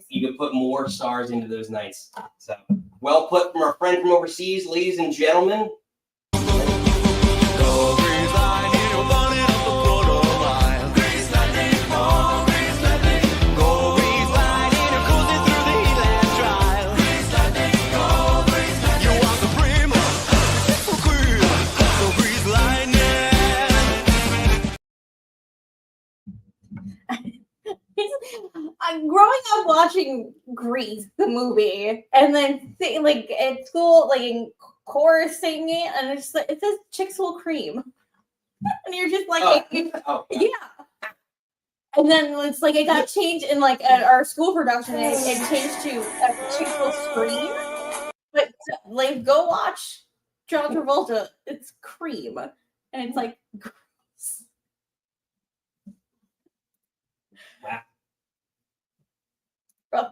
you can put more stars into those nights. So, well put from our friend from overseas, ladies and gentlemen. Growing up watching Grease, the movie, and then like at school, like in chorus singing, and it's like it says "Chicks Will Cream," and you're just like, yeah. And then it's like it got changed in like at our school production, and it changed to "Chicks Will Scream." But like, go watch John Travolta. It's Cream, and it's like. Wow.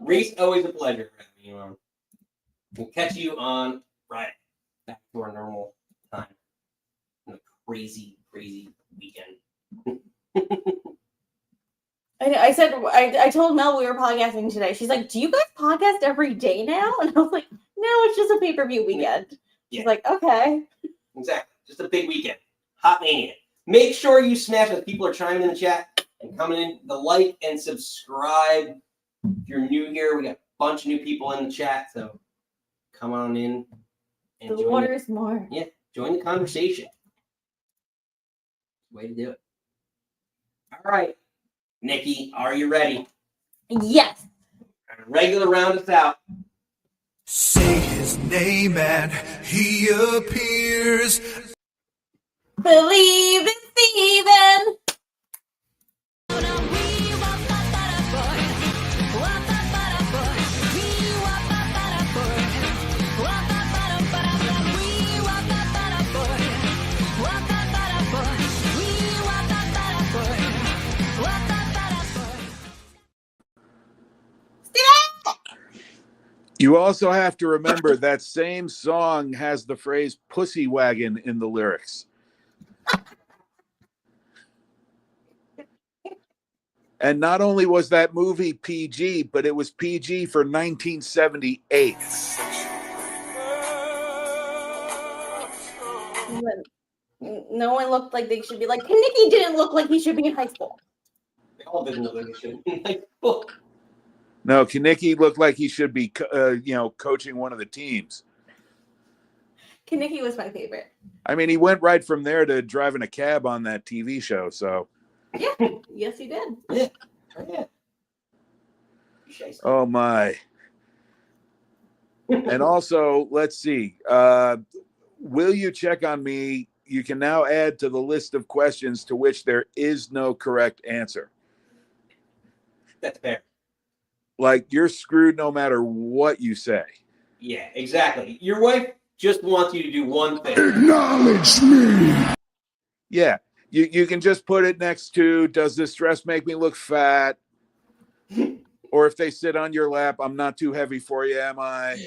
Reese, always a pleasure having you on. We'll catch you on Friday. Back to our normal time. In a crazy, crazy weekend. I said, I told Mel we were podcasting today. She's like, do you guys podcast every day now? And I was like, no, it's just a pay-per-view weekend. She's like, okay. Exactly. Just a big weekend. Hot Mania. Make sure you smash as people are chiming in the chat and coming in the like and subscribe. If you're new here, we got a bunch of new people in the chat, so come on in and the water's more. Yeah, join the conversation. Way to do it. All right, Nikki, are you ready? Yes. Regular round us out. Say his name and he appears. Believe in Steven. You also have to remember that same song has the phrase pussy wagon in the lyrics. And not only was that movie PG, but it was PG for 1978. No one looked like they should be. Like, Nikki didn't look like he should be in high school. They all didn't look like they should. Like, oh. No, Kaneki looked like he should be, coaching one of the teams. Nikki was my favorite. I mean, he went right from there to driving a cab on that TV show. So, Yeah, yes, he did. Yeah. Yeah. oh my. And also, let's see. Will you check on me? You can now add to the list of questions to which there is no correct answer. That's fair. Like, you're screwed no matter what you say. Yeah, exactly. Your wife just wants you to do one thing. Acknowledge me. Yeah. You can just put it next to, does this dress make me look fat? Or if they sit on your lap, I'm not too heavy for you, am I?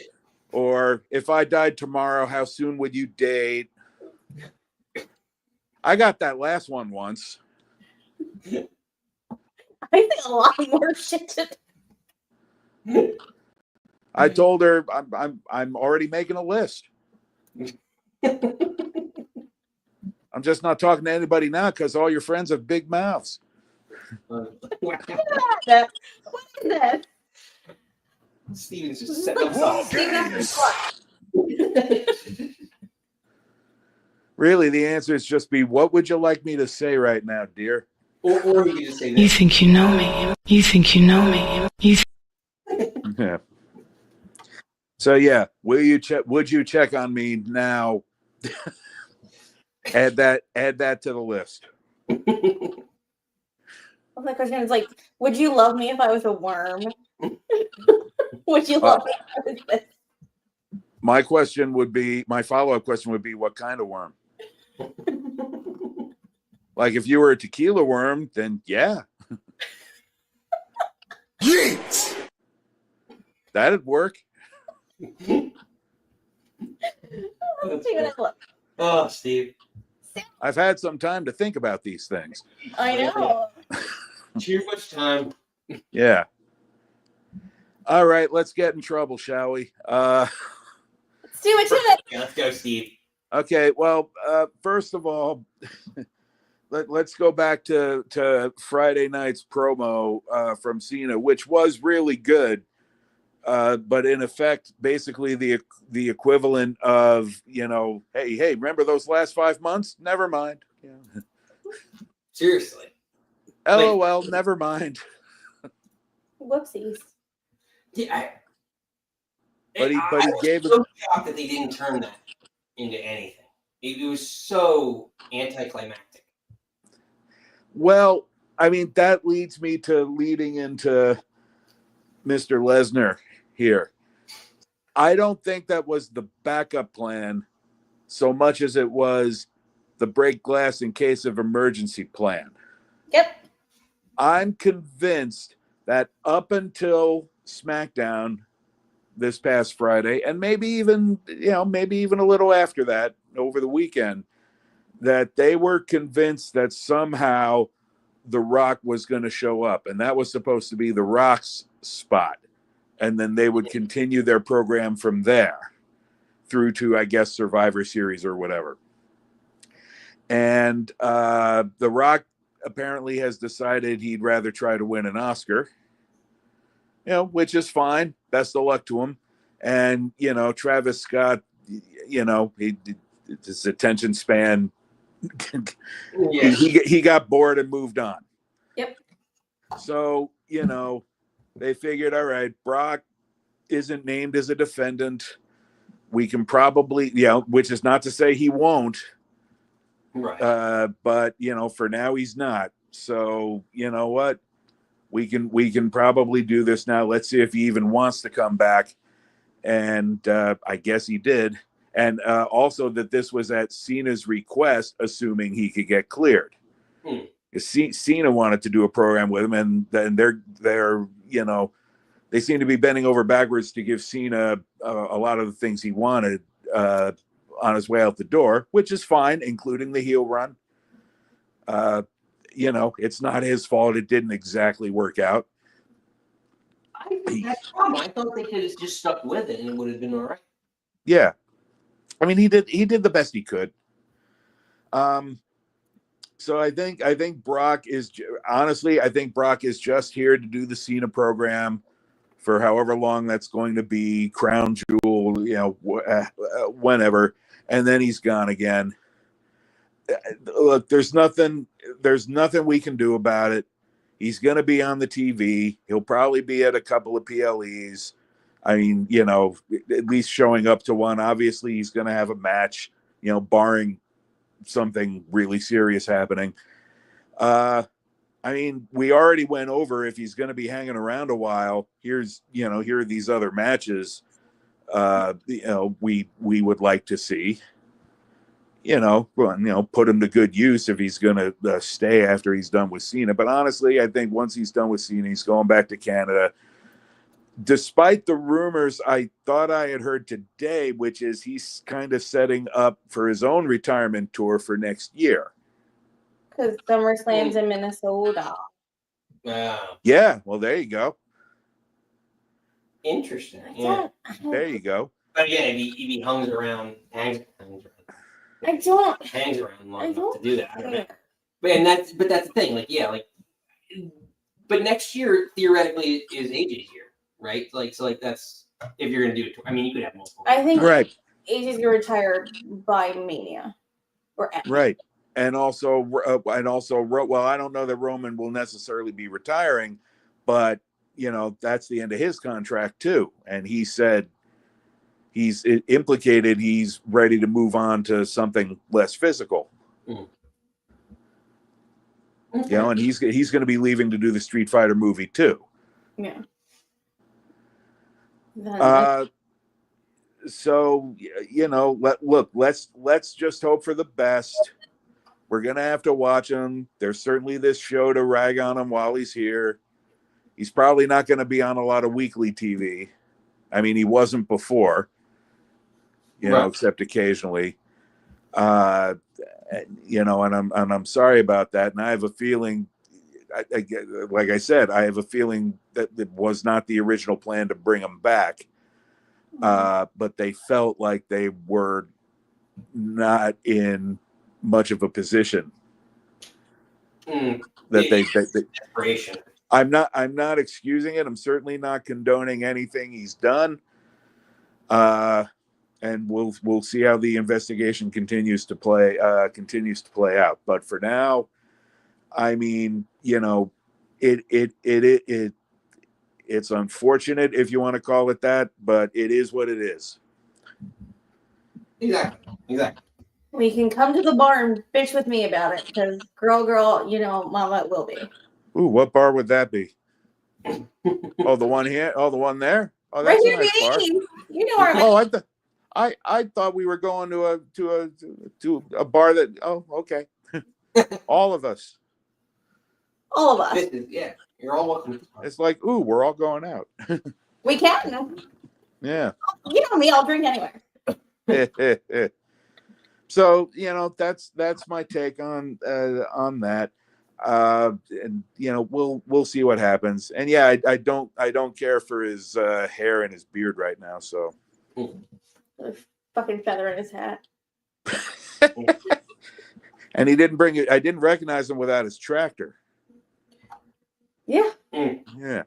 Or if I died tomorrow, how soon would you date? I got that last one once. I think a lot more shit to do. I told her I'm already making a list. I'm just not talking to anybody now because all your friends have big mouths. What is this? Steven's just setting up Really, the answer is just be, what would you like me to say right now, dear? Or you can just say this. You think you know me. You think you know me. Yeah. So yeah, would you check on me now? add that to the list. My question is like, would you love me if I was a worm? Would you love me if I was this? My follow-up question would be, what kind of worm? Like, if you were a tequila worm, then yeah. Yeet. That'd work. Let's see what it looks. Oh, Steve. I've had some time to think about these things. I know. Too much time. Yeah. All right, let's get in trouble, shall we? Let's do it. Yeah, let's go, Steve. Okay, well, first of all, let's go back to Friday night's promo from Cena, which was really good, but in effect, basically the equivalent of, hey, remember those last 5 months? Never mind. Yeah. Seriously. LOL, never mind. Whoopsies. Yeah, But he gave it. So shocked that they didn't turn that into anything. It was so anticlimactic. Well, I mean, that leads me to leading into Mr. Lesnar here. I don't think that was the backup plan so much as it was the break glass in case of emergency plan. Yep. I'm convinced that up until SmackDown this past Friday, and maybe even a little after that over the weekend, that they were convinced that somehow The Rock was going to show up, and that was supposed to be The Rock's spot. And then they would continue their program from there through to, I guess, Survivor Series or whatever. And The Rock apparently has decided he'd rather try to win an Oscar, which is fine. Best of luck to him. And, Travis Scott, his attention span, Yeah. he got bored and moved on. Yep. So, they figured, all right, Brock isn't named as a defendant. We can probably, which is not to say he won't. Right. But for now he's not. So you know what? We can probably do this now. Let's see if he even wants to come back. And I guess he did. And also that this was at Cena's request, assuming he could get cleared. Cena wanted to do a program with him, and then they're they seem to be bending over backwards to give Cena a lot of the things he wanted on his way out the door, which is fine, including the heel run. It's not his fault. It didn't exactly work out. I think that's the problem. I thought they could have just stuck with it and it would have been all right. Yeah. I mean, he did the best he could. So I think Brock is honestly, I think Brock is just here to do the Cena program for however long that's going to be, crown jewel, whenever, and then he's gone again. Look, there's nothing we can do about it. He's going to be on the TV. He'll probably be at a couple of PLEs. I mean, at least showing up to one. Obviously, he's going to have a match, barring something really serious happening. I mean, we already went over if he's going to be hanging around a while. Here are these other matches. We would like to see. Put him to good use if he's going to stay after he's done with Cena. But honestly, I think once he's done with Cena, he's going back to Canada. Despite the rumors I thought I had heard today, which is he's kind of setting up for his own retirement tour for next year. Because SummerSlam's in Minnesota. Yeah, well, there you go. Interesting. There you go. But again, if he hangs around long enough to do that. I don't know. But that's the thing. But next year theoretically is AJ's year, right? That's if you're gonna do it. I mean, you could have multiple. I think right. AJ's gonna retire by Mania, right. And also, well, I don't know that Roman will necessarily be retiring, but that's the end of his contract too. And he said he's implicated he's ready to move on to something less physical. Mm. And he's going to be leaving to do the Street Fighter movie too. Yeah. So let's just hope for the best. We're going to have to watch him. There's certainly this show to rag on him while he's here. He's probably not going to be on a lot of weekly TV. I mean, he wasn't before, right. Except occasionally. And I'm sorry about that. And I have a feeling, like I said, I have a feeling that it was not the original plan to bring him back. But they felt like they were not in much of a position that they desperation. I'm not excusing it. I'm certainly not condoning anything he's done. And we'll see how the investigation continues to play out. But for now, I mean, it's unfortunate if you want to call it that, but it is what it is. Exactly. We can come to the bar and bitch with me about it because girl, mama it will be. Ooh, what bar would that be? Oh, the one here? Oh, the one there? Oh, that's right a nice bar. You know where I thought we were going to a bar that. Oh, okay. All of us. You're all welcome. It's like, ooh, we're all going out. We can. Yeah. You know me, I'll drink anywhere. So that's my take on that. And we'll see what happens. And yeah, I don't care for his hair and his beard right now. So. A fucking feather in his hat. And he didn't bring it. I didn't recognize him without his tractor. Yeah. Yeah.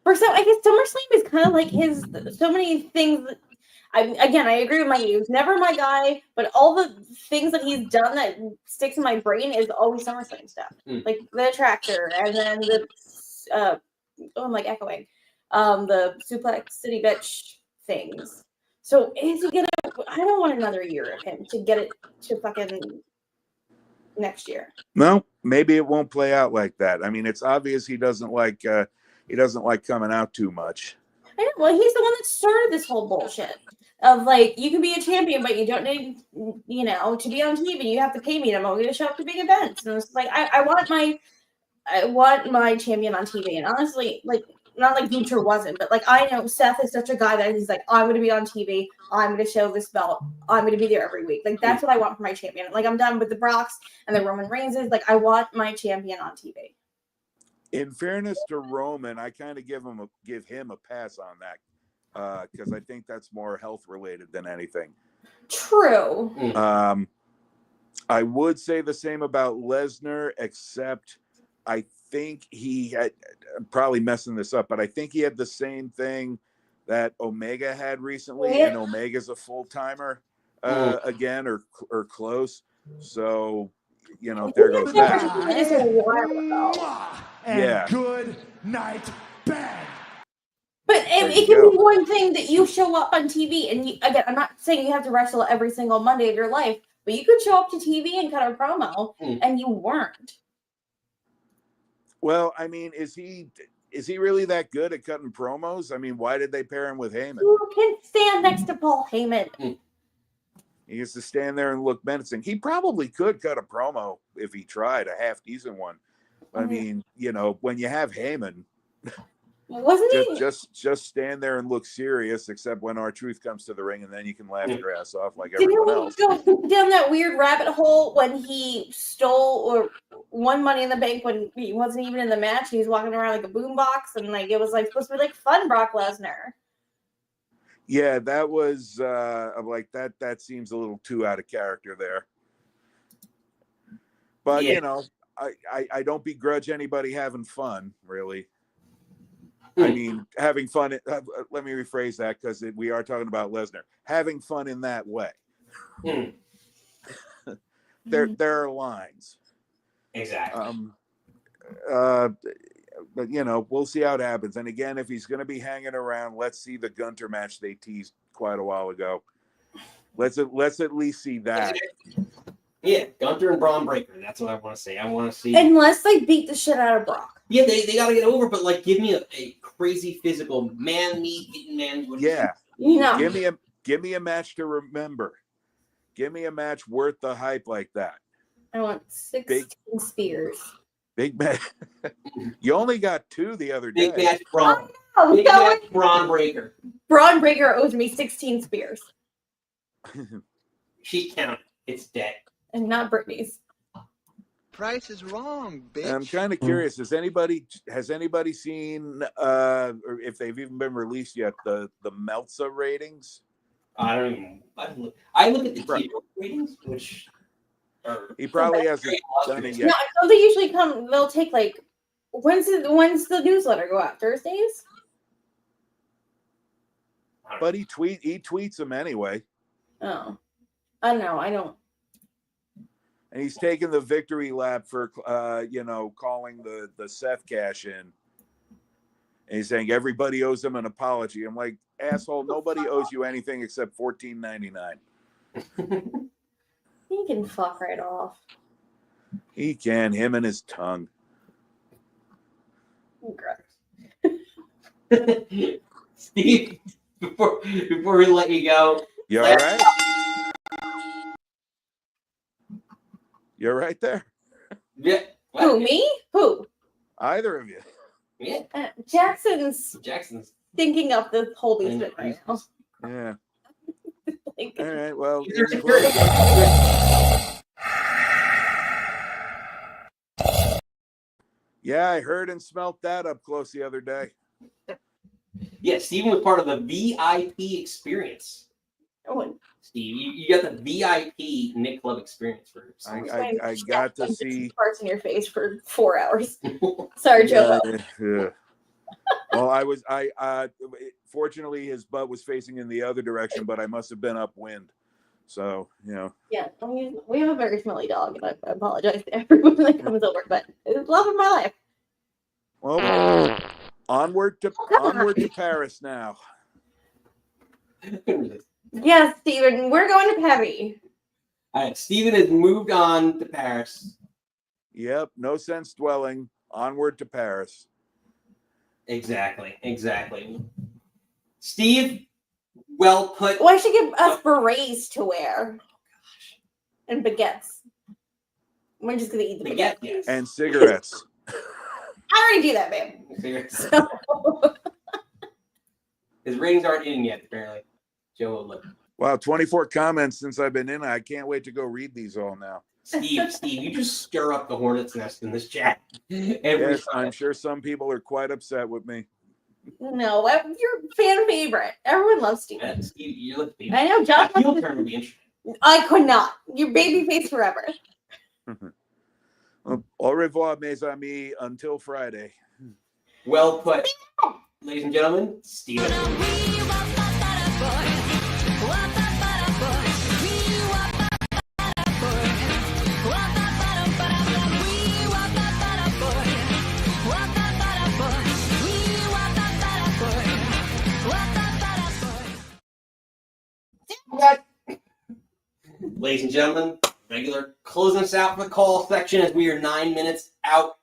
I guess SummerSlam is kind of like his so many things. I agree with Mike. He was never my guy, but all the things that he's done that sticks in my brain is always SummerSlam stuff, like the tractor, and then the I'm like echoing, the Suplex City Bitch things. So is he gonna? I don't want another year of him to get it to fucking next year. No, maybe it won't play out like that. I mean, it's obvious he doesn't like coming out too much. I know. Well, he's the one that started this whole bullshit of you can be a champion, but you don't need, to be on TV. You have to pay me. I'm only going to show up to big events. And it's like, I want my champion on TV. And honestly, not like Lucha wasn't, but I know Seth is such a guy that he's like, I'm going to be on TV. I'm going to show this belt. I'm going to be there every week. That's what I want for my champion. I'm done with the Brocks and the Roman Reigns. I want my champion on TV. In fairness to Roman, I kind of give him a pass on that because I think that's more health related than anything. True. I would say the same about Lesnar, except I think he had, I'm probably messing this up, but I think he had the same thing that Omega had recently, and Omega's a full-timer again, or close. So, you know, there goes that. Just a while ago. Yeah. Good night, bang. But There it you can go. be one thing that you show up on TV, and again, I'm not saying you have to wrestle every single Monday of your life, but you could show up to TV and cut a promo, and you weren't. Well, I mean, is he really that good at cutting promos? I mean, why did they pair him with Heyman? You can stand next to Paul Heyman. He used to stand there and look menacing. He probably could cut a promo if he tried, a half decent one. I mean, you know, when you have Heyman, Wasn't he? just stand there and look serious, except when R-Truth comes to the ring, and then you can laugh your ass off like Didn't everyone he else. go down that weird rabbit hole when he stole or won Money in the Bank when he wasn't even in the match? He was walking around like a boombox, and like it was like supposed to be like fun Brock Lesnar. Yeah, that was like that seems a little too out of character there. But you know, I don't begrudge anybody having fun, really. I mean, having fun. Let me rephrase that, because we are talking about Lesnar. Having fun in that way. There are lines. Exactly. But you know, we'll see how it happens. And again, if he's going to be hanging around, let's see the Gunter match they teased quite a while ago. Let's at least see that. Yeah, Gunter and Braun Breaker. That's what I want to see. I want to see. Unless they beat the shit out of Brock. Yeah, they got to get over, but like, give me a crazy physical man meat hitting man. Yeah. No. Give me a match to remember. Give me a match worth the hype like that. I want 16 spears. Big match. You only got 2 the other day. Big match Braun. Oh, Big match Braun Breaker. Braun Breaker owes me 16 spears. She counted. It's dead. And not Brittany's. Price is wrong, bitch. I'm kind of curious. Has anybody seen, or if they've even been released yet, the Meltzer ratings? I don't even. I look at the TV ratings, which are. He probably hasn't done it yet. No, don't they usually come? They'll take like. When's the newsletter go out? Thursdays. But he tweets them anyway. Oh, I don't know. I don't. And he's taking the victory lap for, calling the Seth cash in. And he's saying everybody owes him an apology. I'm like, asshole, nobody owes you anything except $14.99. He can fuck right off. He can, him and his tongue. Steve, before we let you go. You all right? You're right there. Yeah. Who, me? Who? Either of you. Yeah. Jackson's thinking of the whole basement right now. Yeah. Like, all right. Well. Yeah, I heard and smelt that up close the other day. Yeah, Steven was part of the VIP experience. Oh, Steve, you got the VIP Nick Club experience for I got to see parts in your face for 4 hours. Sorry, Joe. Yeah. Well, I fortunately his butt was facing in the other direction, but I must have been upwind. So, you know. Yeah, I mean, we have a very smelly dog, and I apologize to everyone that comes over, but it's love of my life. Well, onward to Paris now. Yes, Steven, we're going to Pevy. All right, Steven has moved on to Paris. Yep, no sense dwelling. Onward to Paris. Exactly. Steve, well put. Why should give us berets to wear? And baguettes. We're just going to eat the baguette. Yes. And cigarettes. I already do that, babe. So. His ratings aren't in yet, apparently. Joe will look. Wow, 24 comments since I've been in. I can't wait to go read these all now. Steve, you just stir up the hornet's nest in this chat. Yes, I'm sure some people are quite upset with me. No, you're fan favorite. Everyone loves Steven. Steve, you look. I know, John. Heel turn would be interesting. I could not. You're babyface forever. Au revoir, mes amis. Until Friday. Well put. Ladies and gentlemen, Steven. Ladies and gentlemen, regular closing us out for the call section as we are 9 minutes out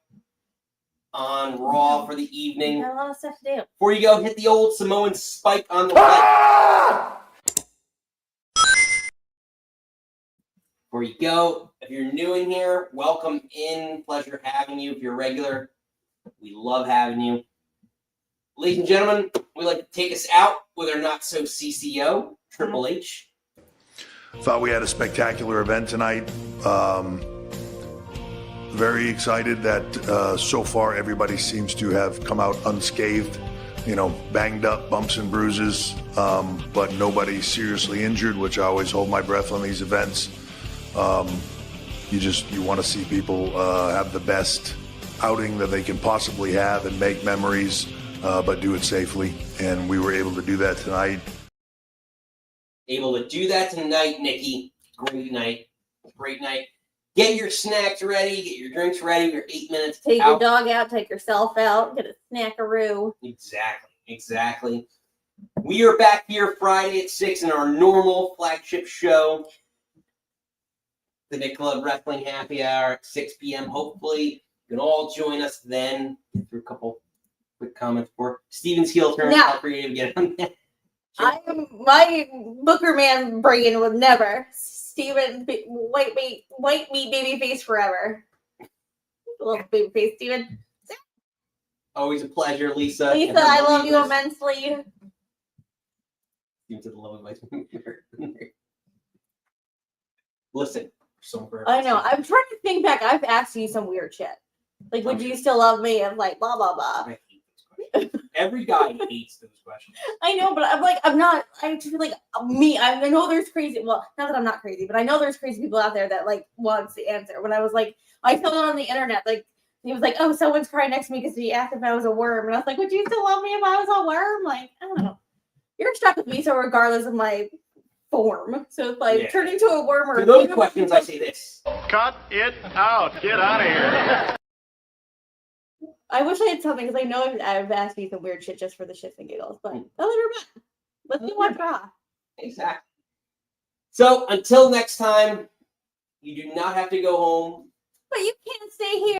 on Raw for the evening. Got a lot of stuff to do. Before you go, hit the old Samoan spike on the right. Before you go, if you're new in here, welcome in. Pleasure having you. If you're regular, we love having you. Ladies and gentlemen, we'd like to take us out with our not so CCO, Triple H. Thought we had a spectacular event tonight. Very excited that so far everybody seems to have come out unscathed. You know, banged up, bumps and bruises, but nobody seriously injured, which I always hold my breath on these events. You want to see people have the best outing that they can possibly have and make memories, but do it safely. And we were able to do that tonight. Able to do that tonight, Nikki. Great night. Great night. Get your snacks ready. Get your drinks ready. We're 8 minutes Take out. your dog out. Take yourself out. Get a snackaroo. Exactly. We are back here Friday at 6 in our normal flagship show. The Nick Club Wrestling Happy Hour at 6 p.m. Hopefully, you can all join us then. Get through a couple quick comments for Steven's heel turn. Now- I'll for you to get on that. My Booker Man brain would never. Steven, white meat baby face forever. Love baby face, Steven. Always a pleasure, Lisa. Lisa, I love you immensely. Steven to the love of my Listen, I know. I'm trying to think back. I've asked you some weird shit. Like, would you still love me? I'm like, blah, blah, blah. I hate those questions. Every guy hates those questions. I know, but I'm like, I'm not. I just feel like me. I know there's crazy. Well, not that I'm not crazy, but I know there's crazy people out there that like wants the answer. When I was like, I saw it on the internet. Like he was like, "Oh, someone's crying next to me because he asked if I was a worm," and I was like, "Would you still love me if I was a worm?" Like, I don't know. You're stuck with me, so regardless of my form, so if I turn into a worm or To those questions, I say this: cut it out. Get out of here. I wish I had something because I know I've asked you some weird shit just for the shits and giggles, but other than that, let's do one draw. Exactly. So until next time, you do not have to go home. But you can't stay here.